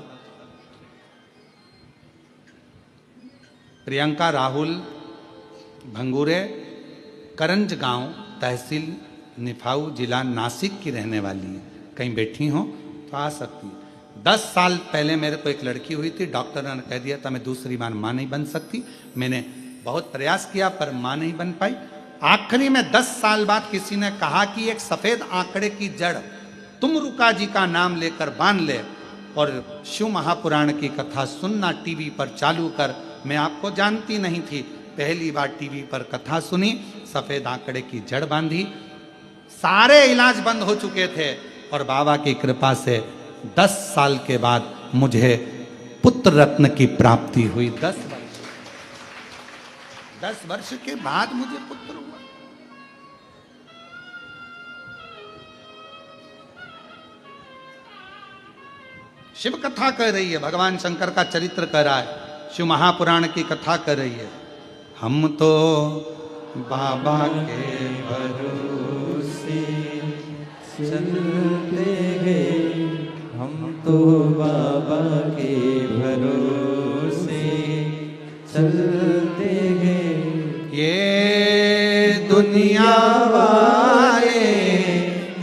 S1: प्रियंका राहुल भंगूरे, करंज गांव, तहसील निफाऊ, जिला नासिक की रहने वाली है। कहीं बैठी हो तो आ सकती है। 10 साल पहले मेरे को एक लड़की हुई थी, डॉक्टर ने कह दिया था मैं दूसरी बार माँ नहीं बन सकती। मैंने बहुत प्रयास किया पर माँ नहीं बन पाई। आखिरी में 10 साल बाद किसी ने कहा कि एक सफेद आंकड़े की जड़ तुम रुका जी का नाम लेकर बांध ले और शिव महापुराण की कथा सुनना टीवी पर चालू कर। मैं आपको जानती नहीं थी, पहली बार टीवी पर कथा सुनी, सफेद आंकड़े की जड़ बांधी, सारे इलाज बंद हो चुके थे और बाबा की कृपा से 10 साल के बाद मुझे पुत्र रत्न की प्राप्ति हुई। 10 वर्ष के बाद मुझे पुत्र हुआ। शिव कथा कह रही है, भगवान शंकर का चरित्र कह रहा है, शिव महापुराण की कथा कर रही है। हम तो बाबा के
S2: भरोसे चलते हैं, हम तो बाबा के भरोसे चलते हैं।
S1: ये दुनिया वाले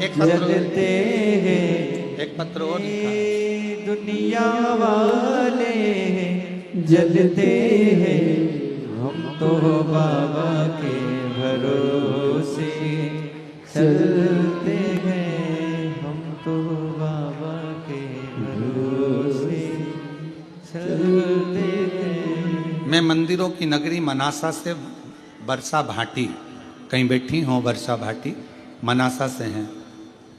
S1: एक
S2: जलते हैं,
S1: एक पत्र और लिखा,
S2: दुनिया वाले जलते हैं, हम तो बाबा के भरोसे चलते हैं, हम तो बाबा के भरोसे चलते हैं।
S1: मैं मंदिरों की नगरी मनासा से वर्षा भाटी, कहीं बैठी हो वर्षा भाटी, मनासा से हैं,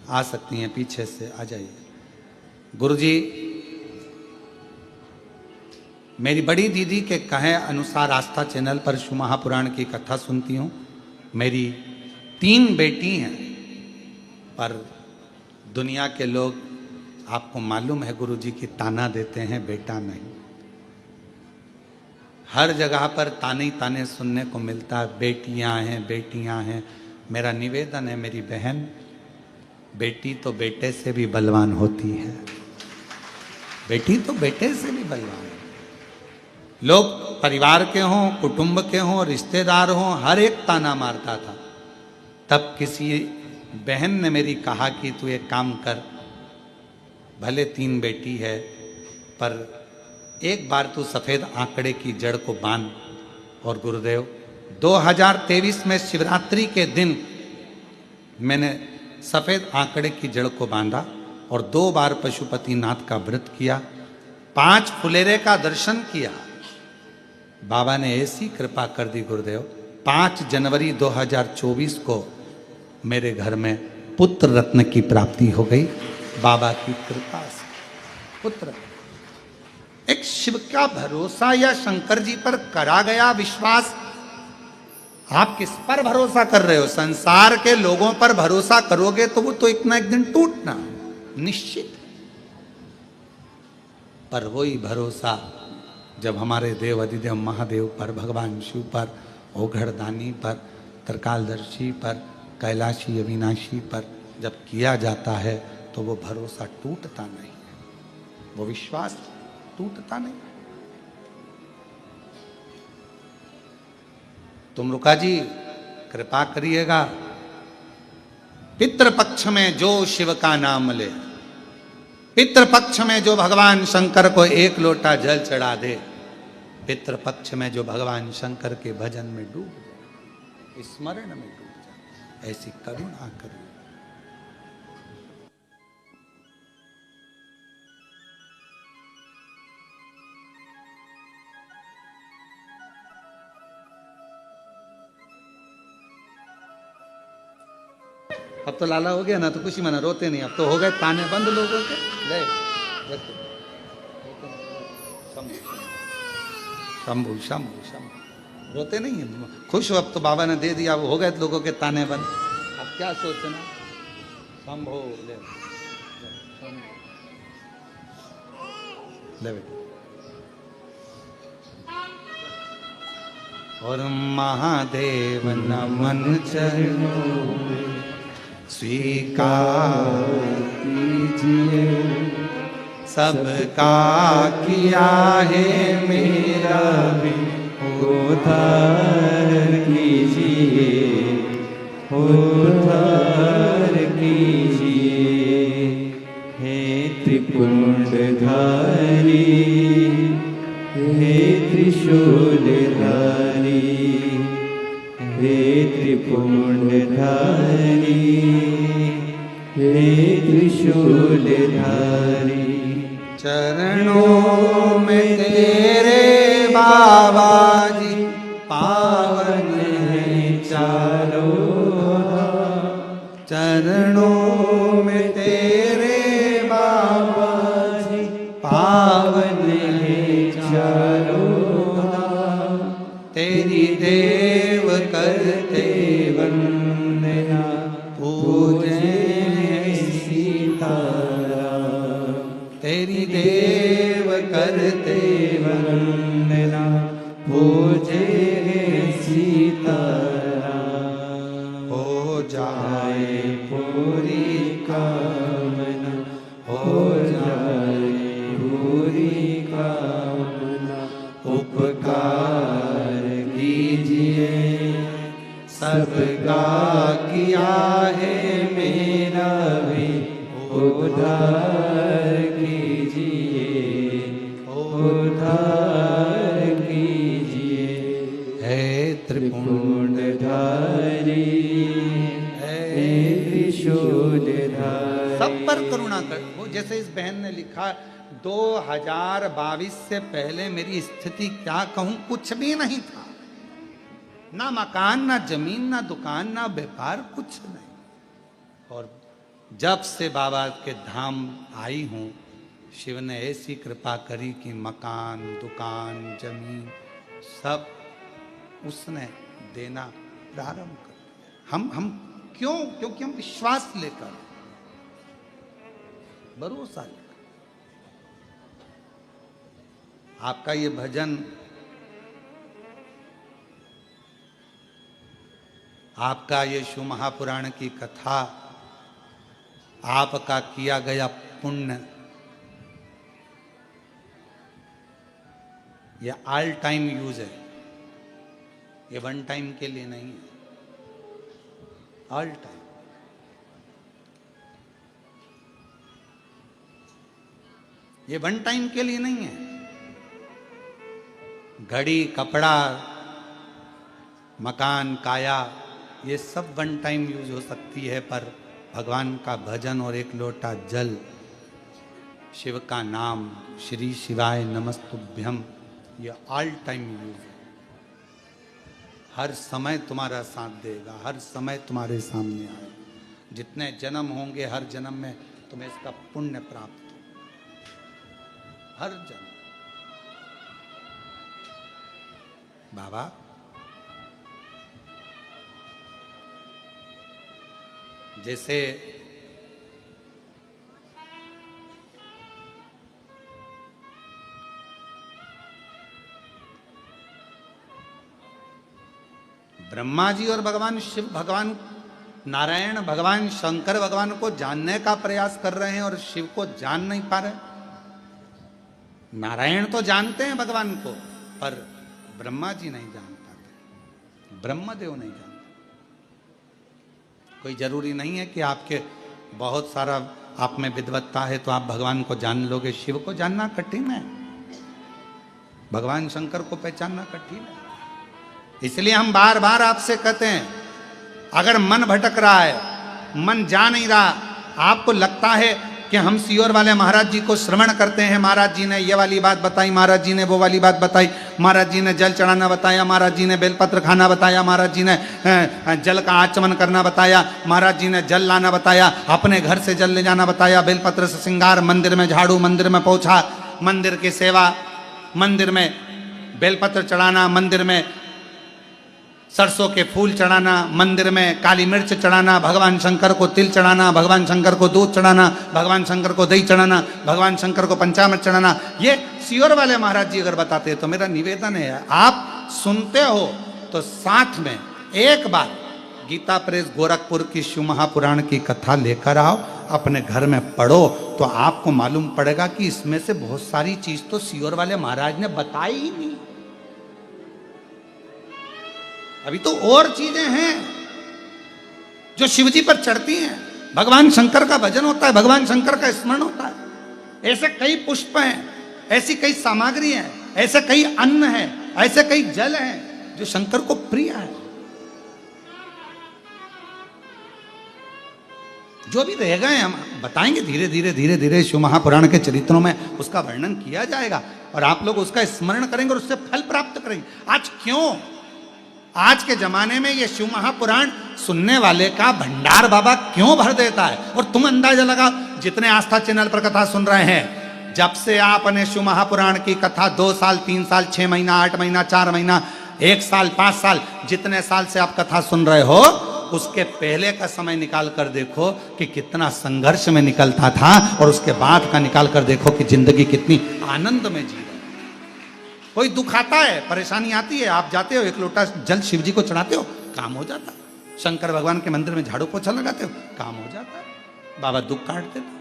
S1: आ सकती हैं, पीछे से आ जाइए। गुरुजी, मेरी बड़ी दीदी के कहे अनुसार आस्था चैनल पर शिव महापुराण की कथा सुनती हूँ। मेरी 3 बेटी हैं, पर दुनिया के लोग, आपको मालूम है गुरुजी, की ताना देते हैं, बेटा नहीं। हर जगह पर ताने ही ताने सुनने को मिलता है, बेटियां हैं, बेटियां हैं। मेरा निवेदन है, मेरी बहन, बेटी तो बेटे से भी बलवान होती है, बेटी तो बेटे से भी बलवान है। लोग परिवार के हों, कुटुंब के हों, रिश्तेदार हों, हर एक ताना मारता था। तब किसी बहन ने मेरी कहा कि तू एक काम कर, भले 3 बेटी है पर एक बार तू सफेद आंकड़े की जड़ को बांध। और गुरुदेव, 2023 में शिवरात्रि के दिन मैंने सफेद आंकड़े की जड़ को बांधा और 2 बार पशुपतिनाथ का व्रत किया, 5 फुलेरे का दर्शन किया। बाबा ने ऐसी कृपा कर दी गुरुदेव, 5 जनवरी 2024 को मेरे घर में पुत्र रत्न की प्राप्ति हो गई, बाबा की कृपा से। पुत्र, एक शिव का भरोसा या शंकर जी पर करा गया विश्वास। आप किस पर भरोसा कर रहे हो? संसार के लोगों पर भरोसा करोगे तो वो तो एक ना एक दिन टूटना निश्चित। पर वही भरोसा जब हमारे देव अधिदेव महादेव पर, भगवान शिव पर, ओघड़दानी पर, त्रिकालदर्शी पर, कैलाशी अविनाशी पर जब किया जाता है तो वो भरोसा टूटता नहीं, वो विश्वास टूटता नहीं। तुम रुका जी कृपा करिएगा, पितृपक्ष में जो शिव का नाम ले, पितृपक्ष में जो भगवान शंकर को एक लोटा जल चढ़ा दे, पितृपक्ष में जो भगवान शंकर के भजन में डूब जाए, स्मरण में डूब जाए, ऐसी करुणा करो। अब तो लाला हो गया ना, तो खुशी मना, रोते नहीं, अब तो हो गए ताने बंद लोगों के। ले शंभू शंभू शंभू, रोते नहीं है, खुश हो, अब तो बाबा ने दे दिया, वो हो गए लोगों के ताने बंद, अब क्या सोचना। शंभो ले ले बेटा। और महादेव नमन चरणों में स्वीकार कीजिए, सबका किया है मेरा भी
S2: उद्धार कीजिए, उद्धार कीजिए। हे त्रिपुंडधारी, हे त्रिशूलधारी, हे त्रिपुंडधारी, हे त्रिशूलधारी।
S1: चरणों में तेरे बाबा जी पावन है चारों धाम, चरणों में तेरे बाबा जी पावन है चारों धाम। तेरी देव करते वंदना, पूजे सीताराम। तेरी देव करते वंदना, पूजे सीताराम। हो जाए पूरी कामना, हो जाए पूरी कामना। उपकार कीजिए, सबका किया है मेरा भी उद्धार कीजिए, उद्धार कीजिए। हे त्रिपुंडधारी, हे त्रिशूलधारी। सब पर करुणा कर। वो जैसे इस बहन ने लिखा, 2022 से पहले मेरी स्थिति क्या कहूं, कुछ भी नहीं था, ना मकान, ना जमीन, ना दुकान, ना व्यापार, कुछ नहीं। और जब से बाबा के धाम आई हूं, शिव ने ऐसी कृपा करी कि मकान, दुकान, जमीन सब उसने देना प्रारंभ कर दिया। हम क्यों? क्योंकि हम विश्वास लेकर, भरोसा लेकर। आपका ये भजन, आपका ये शिव महापुराण की कथा, आपका किया गया पुण्य, ये ऑल टाइम यूज है, ये वन टाइम के लिए नहीं है, ऑल टाइम। ये वन टाइम के लिए नहीं है। घड़ी, कपड़ा, मकान, काया, ये सब वन टाइम यूज हो सकती है, पर भगवान का भजन और एक लोटा जल, शिव का नाम, श्री शिवाय नमस्तुभ्यम, ये ऑल टाइम यूज है। हर समय तुम्हारा साथ देगा, हर समय तुम्हारे सामने आएगा। जितने जन्म होंगे, हर जन्म में तुम्हें इसका पुण्य प्राप्त हो, हर जन्म। बाबा जैसे ब्रह्मा जी और भगवान शिव, भगवान नारायण, भगवान शंकर भगवान को जानने का प्रयास कर रहे हैं और शिव को जान नहीं पा रहे। नारायण तो जानते हैं भगवान को, पर ब्रह्मा जी नहीं जान पाते, ब्रह्मदेव नहीं जानते। कोई जरूरी नहीं है कि आपके बहुत सारा आप में विद्वत्ता है तो आप भगवान को जान लोगे। शिव को जानना कठिन है, भगवान शंकर को पहचानना कठिन है। इसलिए हम बार बार आपसे कहते हैं, अगर मन भटक रहा है, मन जा नहीं रहा, आपको लगता है कि हम सीहोर वाले महाराज जी को श्रवण करते हैं, महाराज जी ने ये वाली बात बताई, महाराज जी ने वो वाली बात बताई, महाराज जी ने जल चढ़ाना बताया, महाराज जी ने बेलपत्र खाना बताया, महाराज जी ने जल का आचमन करना बताया, महाराज जी ने जल लाना बताया, अपने घर से जल ले जाना बताया, बेलपत्र से श्रृंगार, मंदिर में झाड़ू, मंदिर में पोछा, मंदिर की सेवा, मंदिर में बेलपत्र चढ़ाना, मंदिर में सरसों के फूल चढ़ाना, मंदिर में काली मिर्च चढ़ाना, भगवान शंकर को तिल चढ़ाना, भगवान शंकर को दूध चढ़ाना, भगवान शंकर को दही चढ़ाना, भगवान शंकर को पंचामृत चढ़ाना, ये सीहोर वाले महाराज जी अगर बताते तो मेरा निवेदन है आप सुनते हो तो साथ में एक बार गीता प्रेस गोरखपुर की शिव महापुराण की कथा लेकर आओ, अपने घर में पढ़ो, तो आपको मालूम पड़ेगा कि इसमें से बहुत सारी चीज तो सीहोर वाले महाराज ने बताई ही नहीं। अभी तो और चीजें हैं जो शिवजी पर चढ़ती हैं। भगवान शंकर का भजन होता है, भगवान शंकर का स्मरण होता है। ऐसे कई पुष्प हैं, ऐसी कई सामग्री हैं, ऐसे कई अन्न हैं, ऐसे कई जल हैं जो शंकर को प्रिय है। जो भी रह गए हम बताएंगे, धीरे धीरे धीरे धीरे शिव महापुराण के चरित्रों में उसका वर्णन किया जाएगा और आप लोग उसका स्मरण करेंगे और उससे फल प्राप्त करेंगे। आज क्यों, आज के जमाने में ये शिव महापुराण सुनने वाले का भंडार बाबा क्यों भर देता है। और तुम अंदाजा लगाओ, जितने आस्था चैनल पर कथा सुन रहे हैं, जब से आपने शिव महापुराण की कथा 2 साल 3 साल 6 महीना 8 महीना 4 महीना 1 साल 5 साल जितने साल से आप कथा सुन रहे हो, उसके पहले का समय निकाल कर देखो कि कितना संघर्ष में निकलता था और उसके बाद का निकाल कर देखो कि जिंदगी कितनी आनंद में जी रहे। कोई दुख आता है, परेशानी आती है, आप जाते हो 1 लोटा जल शिव जी को चढ़ाते हो, काम हो जाता है। शंकर भगवान के मंदिर में झाड़ू पोछा लगाते हो, काम हो जाता है। बाबा दुख काट देते।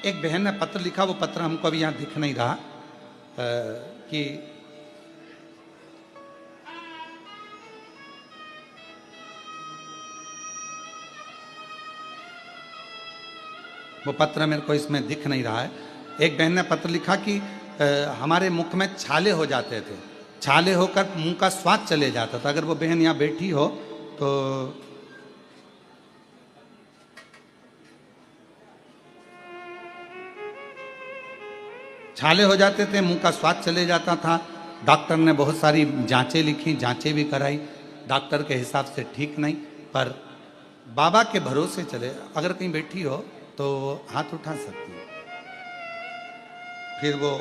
S1: एक बहन ने पत्र लिखा, वो पत्र हमको अभी यहां दिख नहीं रहा कि वो पत्र मेरे को इसमें दिख नहीं रहा है। एक बहन ने पत्र लिखा कि हमारे मुख में छाले हो जाते थे, छाले होकर मुंह का स्वाद चले जाता था। अगर वो बहन यहाँ बैठी हो तो छाले हो जाते थे, मुंह का स्वाद चले जाता था। डॉक्टर ने बहुत सारी जांचें लिखी, जांचें भी कराई, डॉक्टर के हिसाब से ठीक नहीं, पर बाबा के भरोसे चले। अगर कहीं बैठी हो तो हाथ उठा सकती है। फिर वो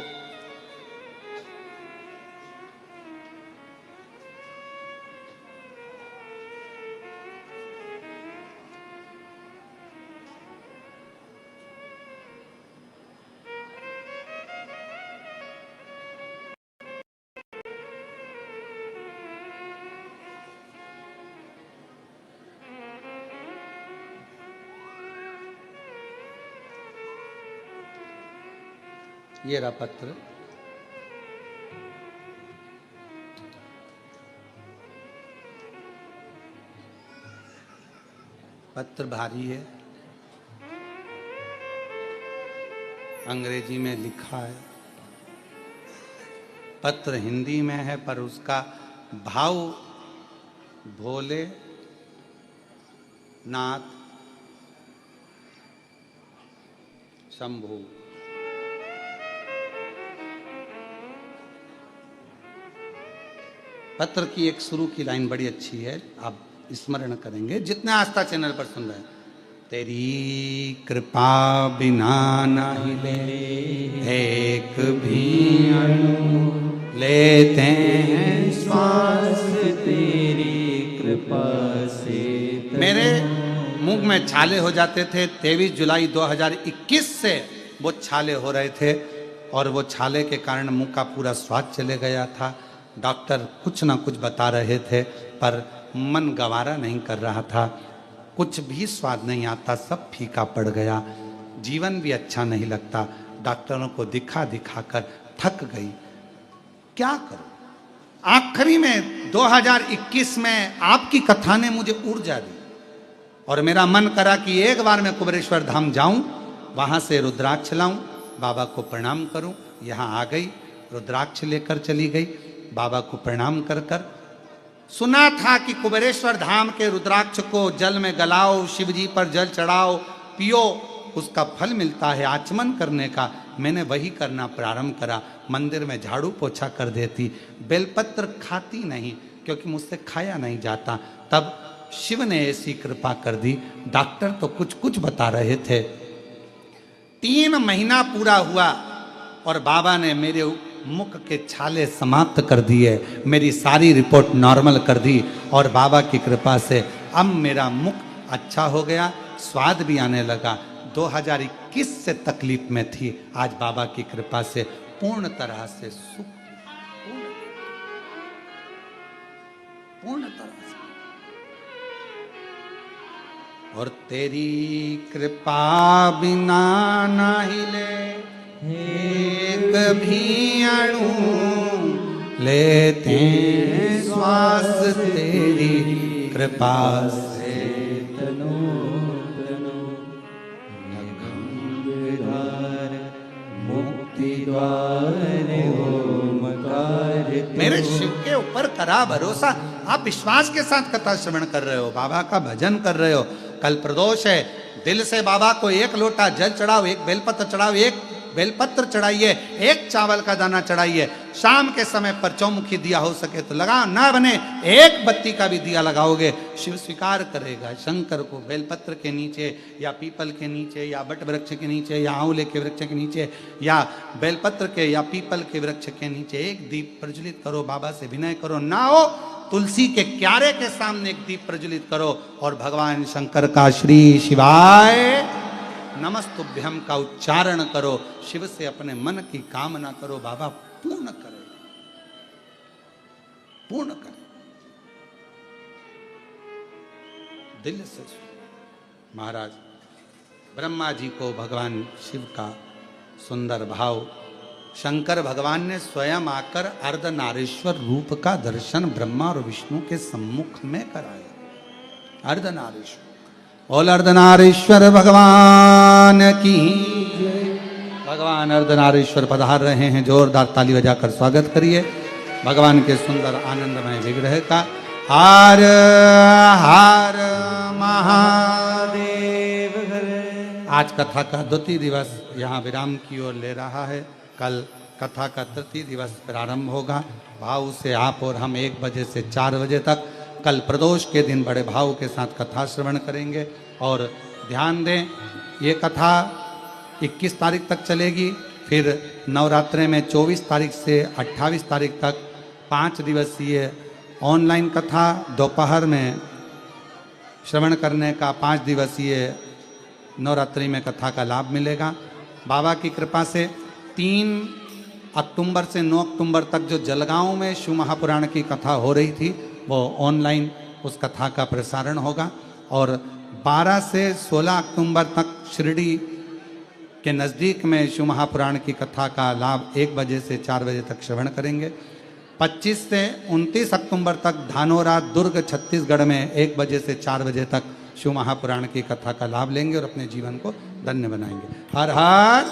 S1: ये रहा पत्र। पत्र भारी है, अंग्रेजी में लिखा है, पत्र हिंदी में है, पर उसका भाव भोले नाथ शंभू। पत्र की एक शुरू की लाइन बड़ी अच्छी है, आप स्मरण करेंगे जितने आस्था चैनल पर सुन रहे हैं। तेरी कृपा बिना नहीं ले एक भी अणु लेते हैं
S2: श्वास तेरी कृपा से।
S1: मेरे मुंह में छाले हो जाते थे। 23 जुलाई 2021 से वो छाले हो रहे थे और वो छाले के कारण मुंह का पूरा स्वाद चले गया था। डॉक्टर कुछ ना कुछ बता रहे थे पर मन गवारा नहीं कर रहा था, कुछ भी स्वाद नहीं आता, सब फीका पड़ गया, जीवन भी अच्छा नहीं लगता। डॉक्टरों को दिखा दिखा कर थक गई, क्या करूं। आखिरी में 2021 में आपकी कथा ने मुझे ऊर्जा दी और मेरा मन करा कि एक बार मैं कुबेरेश्वर धाम जाऊं, वहां से रुद्राक्ष लाऊं, बाबा को प्रणाम करूं। यहाँ आ गई, रुद्राक्ष लेकर चली गई, बाबा को प्रणाम कर कर। सुना था कि कुबेरेश्वर धाम के रुद्राक्ष को जल में गलाओ, शिव जी पर जल चढ़ाओ, पियो, उसका फल मिलता है आचमन करने का। मैंने वही करना प्रारंभ करा। मंदिर में झाड़ू पोछा कर देती, बेलपत्र खाती नहीं क्योंकि मुझसे खाया नहीं जाता। तब शिव ने ऐसी कृपा कर दी। डॉक्टर तो कुछ कुछ बता रहे थे। 3 महीना पूरा हुआ और बाबा ने मेरे मुख के छाले समाप्त कर दिए, मेरी सारी रिपोर्ट नॉर्मल कर दी और बाबा की कृपा से अब मेरा मुख अच्छा हो गया, स्वाद भी आने लगा। 2021 से तकलीफ में थी, आज बाबा की कृपा से पूर्ण तरह से सुख, पूर्ण तरह से। और तेरी कृपा बिना ना हिले एक भी अणु, लेते श्वास तेरी कृपा से
S2: तनु तनु गंगाधार मुक्ति द्वार ओमकार।
S1: मेरे शिव के ऊपर करा भरोसा। आप विश्वास के साथ कथा श्रवण कर रहे हो, बाबा का भजन कर रहे हो। कल प्रदोष है, दिल से बाबा को 1 लोटा जल चढ़ाओ, 1 बेलपत्र चढ़ाओ, 1 बेलपत्र चढ़ाइए, 1 चावल का दाना चढ़ाइए। शाम के समय पर चौमुखी दिया हो सके तो लगाओ, ना बने 1 बत्ती का भी दिया लगाओगे, शिव स्वीकार करेगा। शंकर को बेलपत्र के नीचे या पीपल के नीचे या बट वृक्ष के नीचे या आंवले के वृक्ष के नीचे या बेलपत्र के या पीपल के वृक्ष के नीचे 1 दीप प्रज्वलित करो, बाबा से विनय करो। ना हो तुलसी के क्यारे के सामने 1 दीप प्रज्वलित करो और भगवान शंकर का श्री शिवाय नमस्तुभ्यम का उच्चारण करो। शिव से अपने मन की कामना करो, बाबा पूर्ण करे, पूर्ण करे। दिल से महाराज ब्रह्मा जी को भगवान शिव का सुंदर भाव, शंकर भगवान ने स्वयं आकर अर्धनारीश्वर रूप का दर्शन ब्रह्मा और विष्णु के सम्मुख में कराया। अर्धनारीश्वर, बोल अर्धनारीश्वर भगवान की। भगवान अर्धनारीश्वर पधार रहे हैं, जोरदार ताली बजाकर स्वागत करिए भगवान के सुंदर आनंदमय विग्रह का। हर हर महादेव। आज कथा का 2 दिवस यहाँ विराम की ओर ले रहा है। कल कथा का 3 दिवस प्रारंभ होगा। भाव से आप और हम 1 बजे से 4 बजे तक कल प्रदोष के दिन बड़े भाव के साथ कथा श्रवण करेंगे। और ध्यान दें, ये कथा 21 तारीख तक चलेगी, फिर नवरात्रे में 24 तारीख से 28 तारीख तक 5 दिवसीय ऑनलाइन कथा, दोपहर में श्रवण करने का 5 दिवसीय नवरात्रि में कथा का लाभ मिलेगा। बाबा की कृपा से 3 अक्टूबर से 9 अक्टूबर तक जो जलगांव में शिव महापुराण की कथा हो रही थी, वो ऑनलाइन उस कथा का प्रसारण होगा। और 12 से 16 अक्टूबर तक शिरडी के नज़दीक में शिव महापुराण की कथा का लाभ 1 बजे से 4 बजे तक श्रवण करेंगे। 25 से 29 अक्टूबर तक धानोरा दुर्ग छत्तीसगढ़ में 1 बजे से 4 बजे तक शिव महापुराण की कथा का लाभ लेंगे और अपने जीवन को धन्य बनाएंगे। हर हर